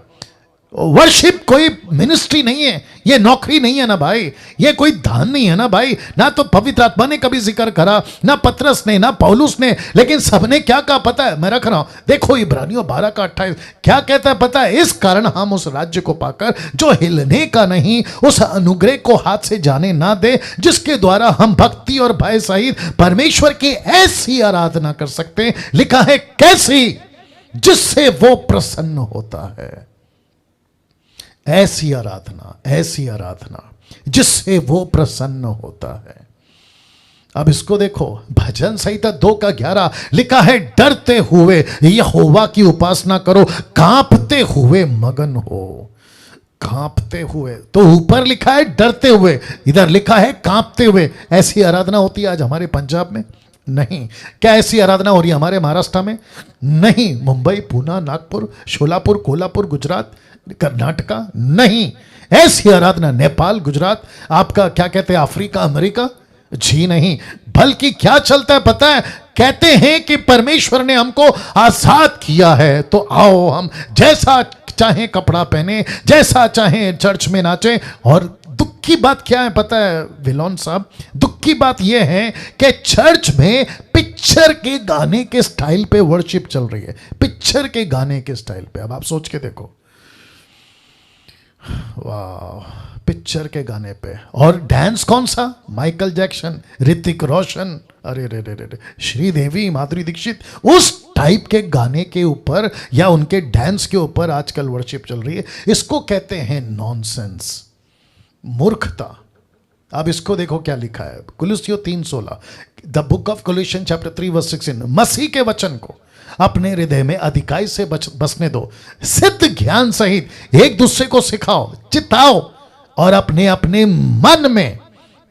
Worship कोई मिनिस्ट्री नहीं है, ये नौकरी नहीं है ना भाई, ये कोई दान नहीं है ना भाई। ना तो पवित्र आत्मा ने कभी जिक्र करा, ना पतरस ने, ना पौलुस ने, लेकिन सबने क्या कहा पता है? मैं रख रहा हूं, देखो इब्रानियों 12:28 क्या कहता है पता है? इस कारण हम उस राज्य को पाकर जो हिलने का नहीं, उस अनुग्रह को हाथ से जाने ना दे, जिसके द्वारा हम भक्ति और भय सहित परमेश्वर की ऐसी आराधना कर सकते हैं। लिखा है कैसी? जिससे वो प्रसन्न होता है। ऐसी आराधना, ऐसी आराधना जिससे वो प्रसन्न होता है। अब इसको देखो, भजन संहिता 2:11 लिखा है, डरते हुए यहोवा की उपासना करो, कांपते हुए मगन हो। कांपते हुए, तो ऊपर लिखा है डरते हुए, इधर लिखा है कांपते हुए। ऐसी आराधना होती है आज हमारे पंजाब में? नहीं। क्या ऐसी आराधना हो रही है हमारे महाराष्ट्र में? नहीं। मुंबई, पुणे, नागपुर, शोलापुर, कोल्हापुर, गुजरात, कर्नाटका? नहीं। ऐसी आराधना नेपाल, गुजरात, आपका क्या कहते हैं, अफ्रीका, अमेरिका? जी नहीं। बल्कि क्या चलता है पता है? कहते हैं कि परमेश्वर ने हमको आजाद किया है, तो आओ हम जैसा चाहे कपड़ा पहने, जैसा चाहे चर्च में नाचे। और दुख की बात क्या है पता है विलोन साहब? दुख की बात यह है कि चर्च में पिक्चर के गाने के स्टाइल पे वर्शिप चल रही है, पिक्चर के गाने के स्टाइल पे। अब आप सोच के देखो, वाह, पिक्चर के गाने पे। और डांस कौन सा? माइकल जैक्सन, ऋतिक रोशन, अरे रे रे रे, श्रीदेवी, माधुरी दीक्षित, उस टाइप के गाने के ऊपर या उनके डांस के ऊपर आजकल वर्शिप चल रही है। इसको कहते हैं नॉनसेंस, मूर्खता। अब इसको देखो क्या लिखा है, कुलुस्सियों 3:16, द बुक ऑफ कोलोसियंस चैप्टर 3:16, मसीह के वचन को अपने हृदय में अधिकाई से बसने दो, सिद्ध ज्ञान सहित एक दूसरे को सिखाओ, चिताओ, और अपने अपने मन में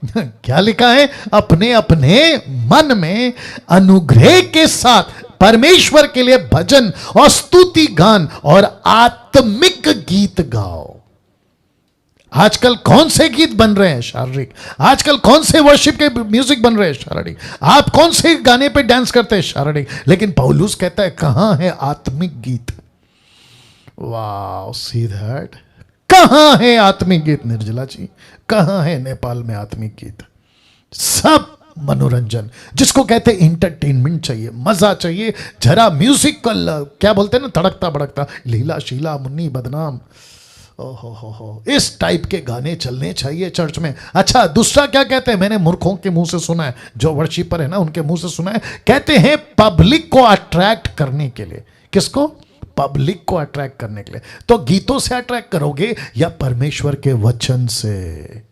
क्या लिखा है? अपने अपने मन में अनुग्रह के साथ परमेश्वर के लिए भजन और स्तुति गान और आत्मिक गीत गाओ। आजकल कौन से गीत बन रहे हैं शारीरिक? आजकल कौन से वर्शिप के म्यूजिक बन रहे हैं शारीरिक? आप कौन से गाने पे डांस करते हैं शारीरिक? लेकिन पौलुस कहता है कहां है आत्मिक गीत? वाह, सी दैट। कहां है आत्मिक गीत निर्जला जी? कहां है नेपाल में आत्मिक गीत? सब मनोरंजन, जिसको कहते हैं इंटरटेनमेंट चाहिए, मजा चाहिए, जरा म्यूजिक क्या बोलते हैं ना, तड़कता भड़कता, लीला शीला मुन्नी बदनाम, हो, इस टाइप के गाने चलने चाहिए चर्च में। अच्छा, दूसरा क्या कहते हैं? मैंने मूर्खों के मुंह से सुना है, जो वर्शिपर है ना उनके मुंह से सुना है, कहते हैं पब्लिक को अट्रैक्ट करने के लिए। किसको? पब्लिक को अट्रैक्ट करने के लिए। तो गीतों से अट्रैक्ट करोगे या परमेश्वर के वचन से?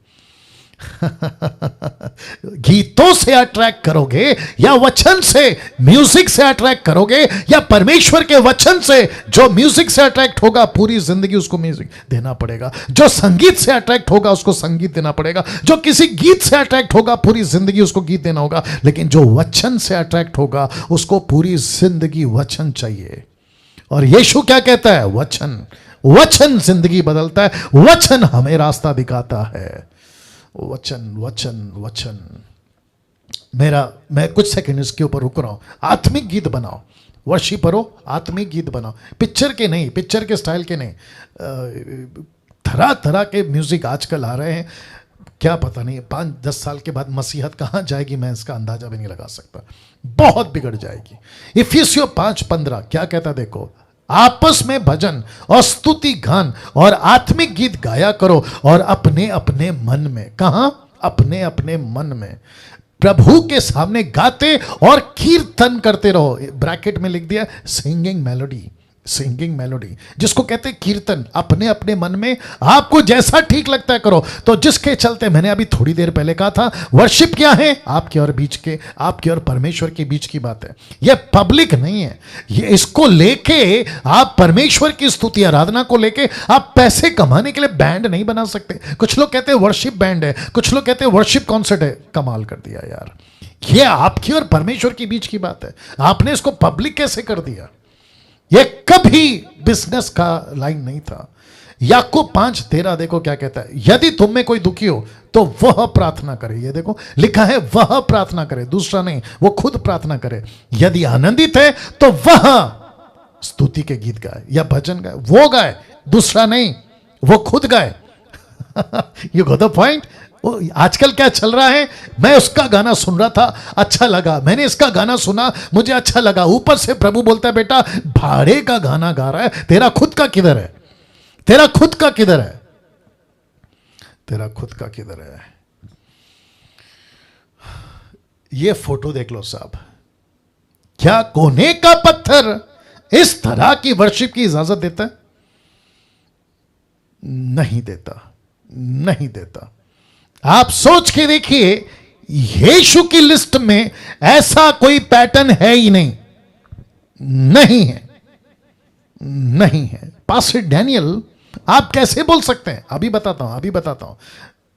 गीतों से अट्रैक्ट करोगे या वचन से? म्यूजिक से अट्रैक्ट करोगे या परमेश्वर के वचन से? जो म्यूजिक से अट्रैक्ट होगा पूरी जिंदगी उसको म्यूजिक देना पड़ेगा, जो संगीत से अट्रैक्ट होगा उसको संगीत देना पड़ेगा, जो किसी गीत से अट्रैक्ट होगा पूरी जिंदगी उसको गीत देना होगा, लेकिन जो वचन से अट्रैक्ट होगा उसको पूरी जिंदगी वचन चाहिए। और यीशु क्या कहता है? वचन, वचन जिंदगी बदलता है, वचन हमें रास्ता दिखाता है। वचन वचन वचन। मैं कुछ सेकंड इसके ऊपर रुक रहा हूं। आत्मिक गीत बनाओ, वर्शिपरो, आत्मिक गीत बनाओ, पिक्चर के नहीं, पिक्चर के स्टाइल के नहीं। तरह तरह के म्यूजिक आजकल आ रहे हैं, क्या पता नहीं 5-10 साल के बाद मसीहत कहां जाएगी, मैं इसका अंदाजा भी नहीं लगा सकता, बहुत बिगड़ जाएगी। इफिसियों 5:15 क्या कहता देखो, आपस में भजन और स्तुति गान और आत्मिक गीत गाया करो और अपने अपने मन में, कहां? अपने अपने मन में प्रभु के सामने गाते और कीर्तन करते रहो। ब्रैकेट में लिख दिया सिंगिंग मेलोडी, सिंगिंग मेलोडी, जिसको कहते हैं कीर्तन। अपने अपने मन में आपको जैसा ठीक लगता है करो। तो जिसके चलते मैंने अभी थोड़ी देर पहले कहा था, वर्शिप क्या है? आपके और बीच के, आपके और परमेश्वर के बीच की बात है, यह पब्लिक नहीं है। ये इसको लेके आप परमेश्वर की स्तुति आराधना को लेके आप पैसे कमाने के लिए बैंड नहीं बना सकते। कुछ लोग कहते हैं वर्शिप बैंड है, कुछ लोग कहते हैं वर्शिप कॉन्सर्ट है। कमाल कर दिया यार, ये आपकी और परमेश्वर के बीच की बात है, आपने इसको पब्लिक कैसे कर दिया? यह कभी बिजनेस का लाइन नहीं था। याकूब 5:13 देखो क्या कहता है, यदि तुम में कोई दुखी हो तो वह प्रार्थना करे। ये देखो लिखा है वह प्रार्थना करे, दूसरा नहीं, वो खुद प्रार्थना करे। यदि आनंदित है तो वह स्तुति के गीत गाए या भजन गाए, वो गाए, दूसरा नहीं, वो खुद गाए। You got the point. आजकल क्या चल रहा है, मैं उसका गाना सुन रहा था, अच्छा लगा, मैंने इसका गाना सुना, मुझे अच्छा लगा। ऊपर से प्रभु बोलता है बेटा भाड़े का गाना गा रहा है, तेरा खुद का किधर है? तेरा खुद का किधर है? तेरा खुद का किधर है? ये फोटो देख लो साहब, क्या कोने का पत्थर इस तरह की वर्शिप की इजाजत देता है? नहीं देता, नहीं देता। आप सोच के देखिए, यीशु की लिस्ट में ऐसा कोई पैटर्न है ही नहीं, नहीं है, नहीं है। पास्टर डैनियल आप कैसे बोल सकते हैं? अभी बताता हूं,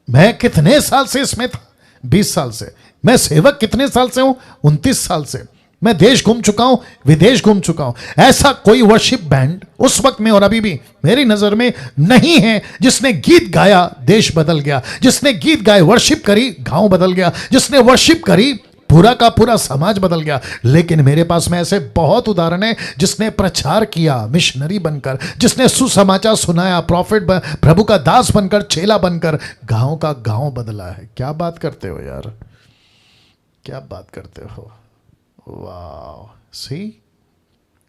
मैं कितने साल से इसमें था, 20 साल से। मैं सेवक कितने साल से हूं? 29 साल से। मैं देश घूम चुका हूं, विदेश घूम चुका हूं। ऐसा कोई वर्शिप बैंड उस वक्त में और अभी भी मेरी नजर में नहीं है जिसने गीत गाया देश बदल गया, जिसने गीत गाए वर्शिप करी गांव बदल गया, जिसने वर्शिप करी पूरा का पूरा समाज बदल गया। लेकिन मेरे पास में ऐसे बहुत उदाहरण है जिसने प्रचार किया मिशनरी बनकर, जिसने सुसमाचार सुनाया प्रॉफिट प्रभु का दास बनकर, चेला बनकर, गांव का गांव बदला है। क्या बात करते हो यार, क्या बात करते हो, वाह। सी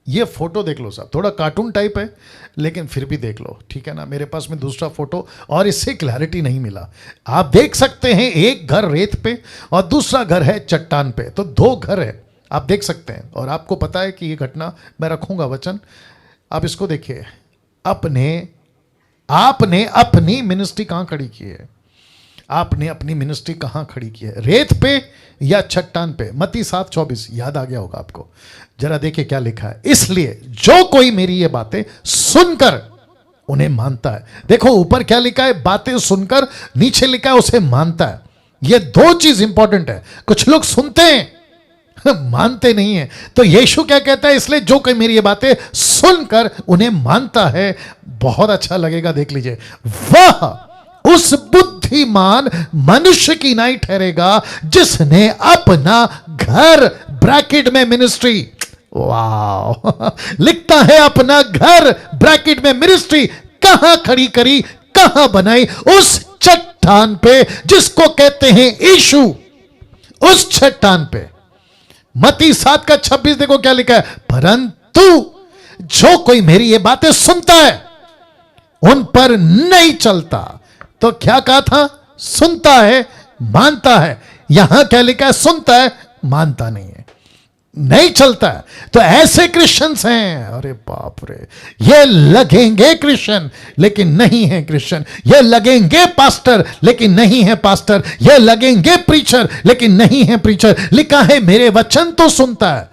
ये फोटो देख लो साहब, थोड़ा कार्टून टाइप है लेकिन फिर भी देख लो, ठीक है ना। मेरे पास में दूसरा फोटो और इससे क्लैरिटी नहीं मिला। आप देख सकते हैं एक घर रेत पे और दूसरा घर है चट्टान पे, तो दो घर है, आप देख सकते हैं। और आपको पता है कि ये घटना, मैं रखूंगा वचन, आप इसको देखिए। आपने अपनी मिनिस्ट्री कहां खड़ी की है? आपने अपनी मिनिस्ट्री कहां खड़ी की है, रेत पे या चट्टान पे? मत्ती 7:24 याद आ गया होगा आपको। जरा देखिए क्या लिखा है। इसलिए जो कोई मेरी ये बातें सुनकर उन्हें मानता है, देखो ऊपर क्या लिखा है, बातें सुनकर, नीचे लिखा है उसे मानता है। ये दो चीज इंपॉर्टेंट है। कुछ लोग सुनते हैं मानते नहीं है। तो यीशु क्या कहता है, इसलिए जो कोई मेरी ये बातें सुनकर उन्हें मानता है, बहुत अच्छा लगेगा, देख लीजिए, वह उस बुद्धिमान मनुष्य की नहीं ठहरेगा जिसने अपना घर, ब्रैकेट में मिनिस्ट्री, वाह लिखता है अपना घर ब्रैकेट में मिनिस्ट्री, कहां खड़ी करी, कहां बनाई? उस चट्टान पे जिसको कहते हैं यीशु, उस चट्टान पे। मत्ती 7:26 देखो क्या लिखा है, परंतु जो कोई मेरी ये बातें सुनता है उन पर नहीं चलता। तो क्या कहा था, सुनता है मानता है। यहां क्या लिखा है, सुनता है मानता नहीं है, नहीं चलता है। तो ऐसे क्रिश्चियंस हैं, अरे बाप रे, ये लगेंगे क्रिश्चियन लेकिन नहीं है क्रिश्चियन, ये लगेंगे पास्टर लेकिन नहीं है पास्टर, ये लगेंगे प्रीचर लेकिन नहीं है प्रीचर। लिखा है मेरे वचन तो सुनता है,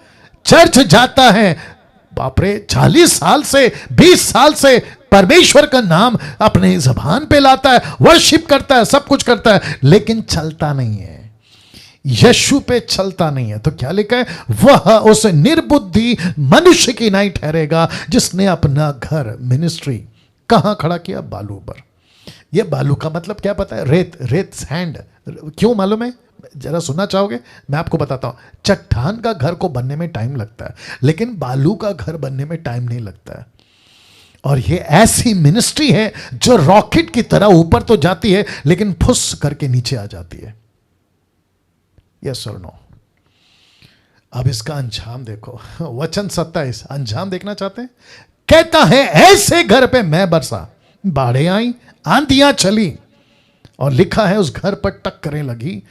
चर्च जाता है, बाप रे 40 साल से 20 साल से परमेश्वर का नाम अपने जबान पे लाता है, वर्शिप करता है, सब कुछ करता है, लेकिन चलता नहीं है, यीशु पे चलता नहीं है। तो क्या लिखा है, वह उस निर्बुद्धि मनुष्य की नहीं ठहरेगा जिसने अपना घर, मिनिस्ट्री कहां खड़ा किया, बालू पर। यह बालू का मतलब क्या पता है, रेत, रेत सैंड। क्यों मालूम है, जरा सुनना चाहोगे? मैं आपको बताता हूं। चट्टान का घर को बनने में टाइम लगता है लेकिन बालू का घर बनने में टाइम नहीं लगता है। और ये ऐसी मिनिस्ट्री है जो रॉकेट की तरह ऊपर तो जाती है लेकिन फुस करके नीचे आ जाती है। यस और नो? अब इसका अंजाम देखो, वचन 27, अंजाम देखना चाहते हैं? कहता है ऐसे घर पे मैं बरसा, बाढ़ें आई, आंधियां चली, और लिखा है उस घर पर टक्करें लगी।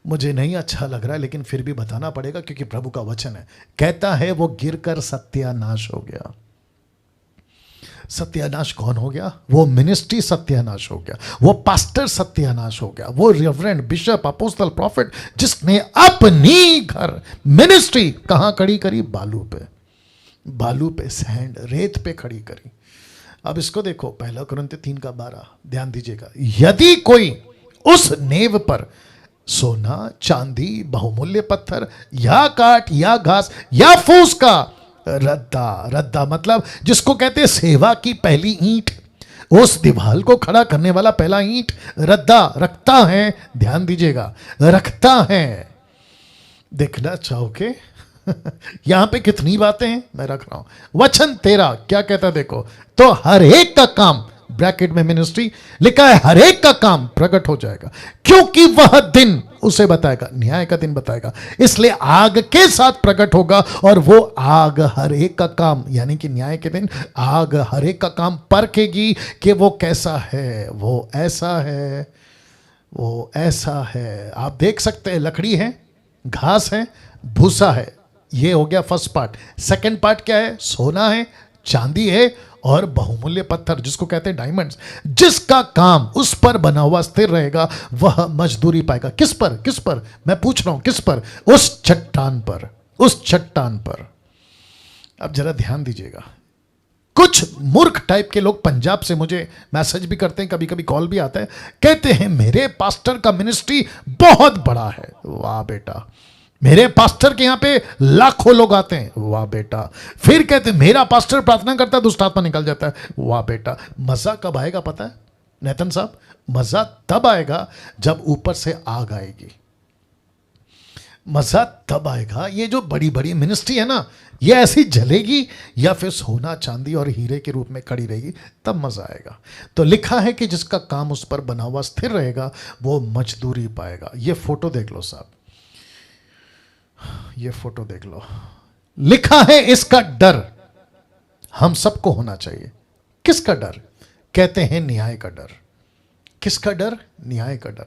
मुझे नहीं अच्छा लग रहा है लेकिन फिर भी बताना पड़ेगा क्योंकि प्रभु का वचन है। कहता है वो गिरकर सत्यानाश हो गया। सत्यानाश कौन हो गया? वो मिनिस्ट्री सत्यानाश हो गया, वो पास्टर सत्यानाश हो गया, वो रेवरेंड, बिशप, अपोस्टल, प्रॉफिट जिसने अपनी घर, मिनिस्ट्री कहां खड़ी करी, बालू पे, बालू पे, सैंड, रेत पे खड़ी करी। अब इसको देखो, 1 कुरिन्थियों 3:12, ध्यान दीजिएगा। यदि कोई उस नेव पर सोना, चांदी, बहुमूल्य पत्थर या काठ या घास या फूस का रद्दा, रद्दा मतलब जिसको कहते हैं सेवा की पहली ईंट, उस दीवार को खड़ा करने वाला पहला ईंट, रद्दा रखता है, ध्यान दीजिएगा, रखता है। देखना चाहोगे यहां पे कितनी बातें हैं, मैं रख रहा हूं। वचन 13 क्या कहता है देखो, तो हर एक का काम, ब्रैकेट में मिनिस्ट्री लिखा है, हर एक का काम प्रकट हो जाएगा क्योंकि वह दिन उसे बताएगा, न्याय का दिन बताएगा, इसलिए आग के साथ प्रकट होगा। और वो आग हर एक का काम, यानी कि न्याय के दिन आग हर एक का काम परखेगी कि वो कैसा है, वो ऐसा है, वो ऐसा है। आप देख सकते हैं लकड़ी है, घास है, भूसा है, ये हो गया फर्स्ट पार्ट। सेकंड पार्ट क्या है, सोना है, चांदी है और बहुमूल्य पत्थर जिसको कहते हैं डायमंड्स। जिसका काम उस पर बना हुआ स्थिर रहेगा वह मजदूरी पाएगा। किस पर, किस पर, मैं पूछ रहा हूं, किस पर? उस चट्टान पर, उस चट्टान पर। अब जरा ध्यान दीजिएगा, कुछ मूर्ख टाइप के लोग पंजाब से मुझे मैसेज भी करते हैं, कभी कभी कॉल भी आता है, कहते हैं मेरे पास्टर का मिनिस्ट्री बहुत बड़ा है। वाह बेटा, मेरे पास्टर के यहां पे लाखों लोग आते हैं। वाह बेटा। फिर कहते हैं मेरा पास्टर प्रार्थना करता है दुष्ट आत्मा निकल जाता है। वाह बेटा। मजा कब आएगा पता है नेतन साहब? मजा तब आएगा जब ऊपर से आग आएगी, मजा तब आएगा, ये जो बड़ी बड़ी मिनिस्ट्री है ना, ये ऐसी जलेगी या फिर सोना चांदी और हीरे के रूप में खड़ी रहेगी, तब मजा आएगा। तो लिखा है कि जिसका काम उस पर बना हुआ स्थिर रहेगा वो मजदूरी पाएगा। ये फोटो देख लो साहब, ये फोटो देख लो, लिखा है इसका डर हम सबको होना चाहिए। किसका डर? कहते हैं न्याय का डर। किसका डर? न्याय का डर।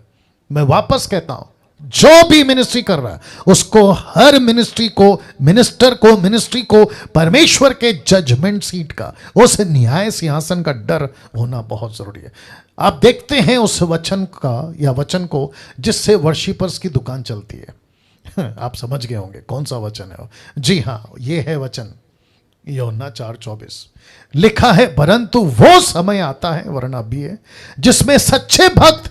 मैं वापस कहता हूं, जो भी मिनिस्ट्री कर रहा है उसको, हर मिनिस्ट्री को, मिनिस्टर को, मिनिस्ट्री को परमेश्वर के जजमेंट सीट का, उस न्याय सिंहासन का डर होना बहुत जरूरी है। आप देखते हैं उस वचन का या वचन को जिससे वर्शिपर्स की दुकान चलती है। आप समझ गए होंगे कौन सा वचन है। जी हां, ये है वचन यूहन्ना 4:24। लिखा है, परंतु वो समय आता है, वरना भी है, जिसमें सच्चे भक्त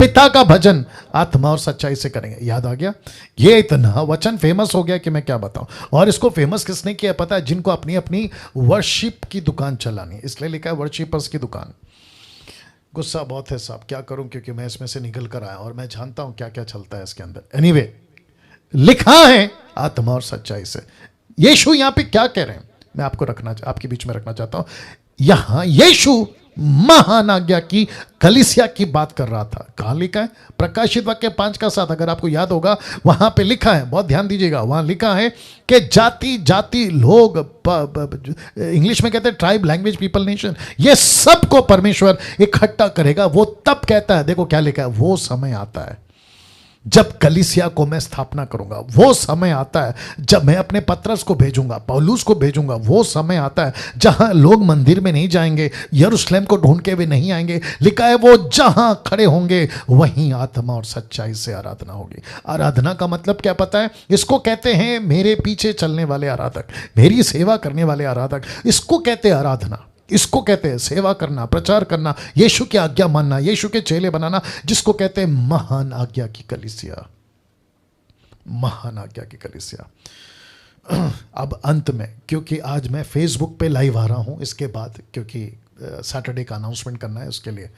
पिता का भजन आत्मा और सच्चाई से करेंगे। याद आ गया? ये इतना वचन फेमस हो गया कि मैं क्या बताऊं। और इसको फेमस किसने किया पता है? जिनको अपनी अपनी वर्शिप की दुकान चलानी, इसलिए लिखा है वर्शिपर्स की दुकान। गुस्सा बहुत है साहब, क्या करूं, क्योंकि मैं इसमें से निकल कर आया और मैं जानता हूं क्या क्या चलता है इसके अंदर। एनीवे, लिखा है आत्मा और सच्चाई से। यीशु यहां पे क्या कह रहे हैं, मैं आपके बीच में रखना चाहता हूं। यहां यीशु महान आज्ञा की कलीसिया की बात कर रहा था। कहां लिखा है? प्रकाशित वाक्य 5:7। अगर आपको याद होगा वहां पे लिखा है, बहुत ध्यान दीजिएगा, वहां लिखा है कि जाति जाति लोग, इंग्लिश में कहते हैं ट्राइब, लैंग्वेज, पीपल, नेशन, ये सबको परमेश्वर इकट्ठा करेगा। वो तब कहता है, देखो क्या लिखा है, वो समय आता है जब कलीसिया को मैं स्थापना करूंगा। वो समय आता है जब मैं अपने पत्रस को भेजूंगा, पौलुस को भेजूंगा। वो समय आता है जहां लोग मंदिर में नहीं जाएंगे, यरूशलेम को ढूंढ के भी नहीं आएंगे। लिखा है वो जहां खड़े होंगे वहीं आत्मा और सच्चाई से आराधना होगी। आराधना का मतलब क्या पता है? इसको कहते हैं मेरे पीछे चलने वाले आराधक, मेरी सेवा करने वाले आराधक, इसको कहते हैं आराधना। इसको कहते हैं सेवा करना, प्रचार करना, यीशु की आज्ञा मानना, यीशु के चेले बनाना, जिसको कहते हैं महान आज्ञा की कलीसिया। महान आज्ञा की कलीसिया। अब अंत में, क्योंकि आज मैं फेसबुक पे लाइव आ रहा हूं इसके बाद, क्योंकि सैटरडे का अनाउंसमेंट करना है, उसके लिए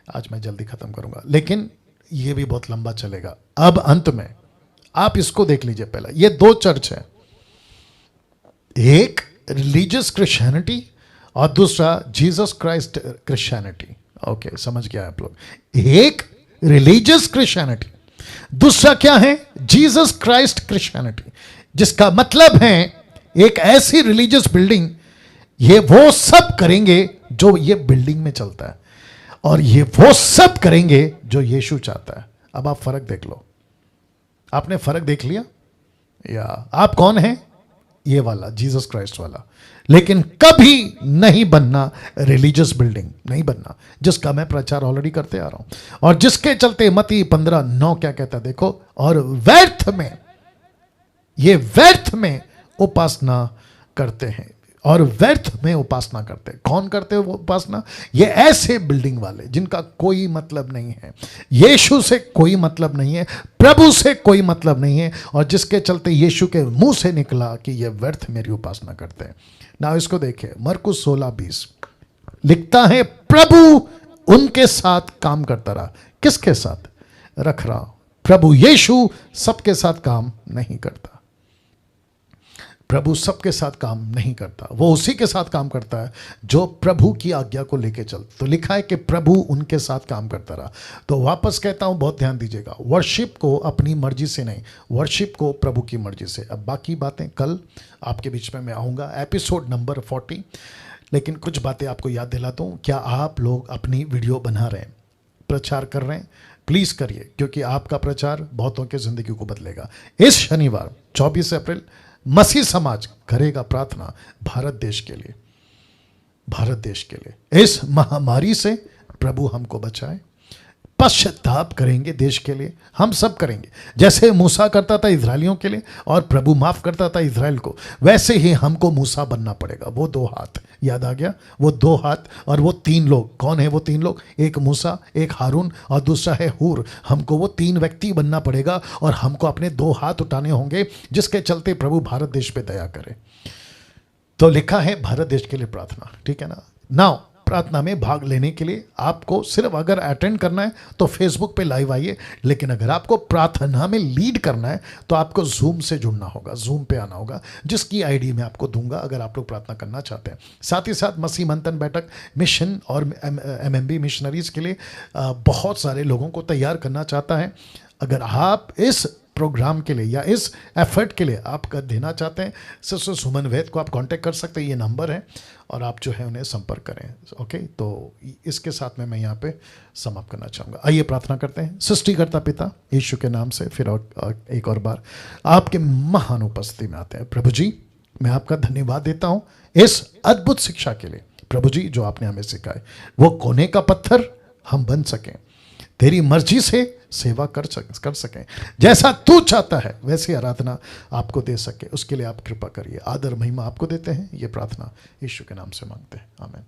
आज मैं जल्दी खत्म करूंगा, लेकिन ये भी बहुत लंबा चलेगा। अब अंत में आप इसको देख लीजिए। पहला, ये दो चर्च है, एक रिलीजियस क्रिश्चियनिटी और दूसरा जीसस क्राइस्ट क्रिश्चियनिटी। ओके, समझ गया आप लोग? एक रिलीजियस क्रिश्चियनिटी, दूसरा क्या है? जीसस क्राइस्ट क्रिश्चियनिटी, जिसका मतलब है एक ऐसी रिलीजियस बिल्डिंग, ये वो सब करेंगे जो ये बिल्डिंग में चलता है, और ये वो सब करेंगे जो यीशु चाहता है। अब आप फर्क देख लो। आपने फर्क देख लिया? या आप कौन हैं? ये वाला, जीसस क्राइस्ट वाला। लेकिन कभी नहीं बनना रिलीजियस बिल्डिंग, नहीं बनना, जिसका मैं प्रचार ऑलरेडी करते आ रहा हूं, और जिसके चलते मत्ती 15:9 क्या कहता है देखो, और व्यर्थ में, ये व्यर्थ में उपासना करते हैं, और व्यर्थ में उपासना करते हैं। कौन करते हैं वो उपासना? ये ऐसे बिल्डिंग वाले जिनका कोई मतलब नहीं है, यीशु से कोई मतलब नहीं है, प्रभु से कोई मतलब नहीं है, और जिसके चलते यीशु के मुंह से निकला कि ये व्यर्थ मेरी उपासना करते हैं। ना इसको देखिए, मरकुस 16:20 लिखता है, प्रभु उनके साथ काम करता रहा। किसके साथ? रख रहा, प्रभु यीशु सबके साथ काम नहीं करता। प्रभु सबके साथ काम नहीं करता, वो उसी के साथ काम करता है जो प्रभु की आज्ञा को लेके चल। तो लिखा है कि प्रभु उनके साथ काम करता रहा। तो वापस कहता हूं, बहुत ध्यान दीजिएगा, वर्शिप को अपनी मर्जी से नहीं, वर्शिप को प्रभु की मर्जी से। अब बाकी बातें कल आपके बीच में मैं आऊँगा, एपिसोड नंबर 40। लेकिन कुछ बातें आपको याद दिलाता हूँ। क्या आप लोग अपनी वीडियो बना रहे हैं, प्रचार कर रहे हैं? प्लीज़ करिए, क्योंकि आपका प्रचार बहुतों के ज़िंदगी को बदलेगा। इस शनिवार 24 अप्रैल मसीह समाज करेगा प्रार्थना भारत देश के लिए, भारत देश के लिए। इस महामारी से प्रभु हमको बचाए। पश्चाताप करेंगे देश के लिए, हम सब करेंगे। जैसे मूसा करता था इजरायलियों के लिए और प्रभु माफ करता था इजराइल को, वैसे ही हमको मूसा बनना पड़ेगा। वो 2 हाथ, याद आ गया? वो 2 हाथ और वो 3 लोग। कौन है वो 3 लोग? एक मूसा, एक हारून और दूसरा है हूर। हमको वो 3 व्यक्ति बनना पड़ेगा और हमको अपने 2 हाथ उठाने होंगे, जिसके चलते प्रभु भारत देश पे दया करे। तो लिखा है भारत देश के लिए प्रार्थना, ठीक है ना? नाउ प्रार्थना में भाग लेने के लिए आपको सिर्फ अगर अटेंड करना है तो फेसबुक पे लाइव आइए, लेकिन अगर आपको प्रार्थना में लीड करना है तो आपको जूम से जुड़ना होगा, जूम पे आना होगा, जिसकी आईडी मैं आपको दूंगा अगर आप लोग प्रार्थना करना चाहते हैं। साथ ही साथ मसीह मंथन बैठक मिशन और एमएमबी मिशनरीज के लिए बहुत सारे लोगों को तैयार करना चाहता है। अगर आप इस प्रोग्राम के लिए या इस एफर्ट के लिए आप कर देना चाहते हैं, सिस्टर सुमन वैद को आप कांटेक्ट कर सकते हैं, ये नंबर है, और आप जो है उन्हें संपर्क करें। ओके, तो इसके साथ में मैं यहाँ पे समाप्त करना चाहूँगा। आइए प्रार्थना करते हैं। सृष्टिकर्ता पिता यीशु के नाम से फिर एक और बार आपके महान उपस्थिति में आते हैं। प्रभु जी, मैं आपका धन्यवाद देता हूँ इस अद्भुत शिक्षा के लिए। प्रभु जी, जो आपने हमें सिखाए वो कोने का पत्थर हम बन सकें, तेरी मर्जी से सेवा कर सकें, जैसा तू चाहता है वैसी आराधना आपको दे सके, उसके लिए आप कृपा करिए। आदर महिमा आपको देते हैं, ये प्रार्थना यीशु के नाम से मांगते हैं, आमीन।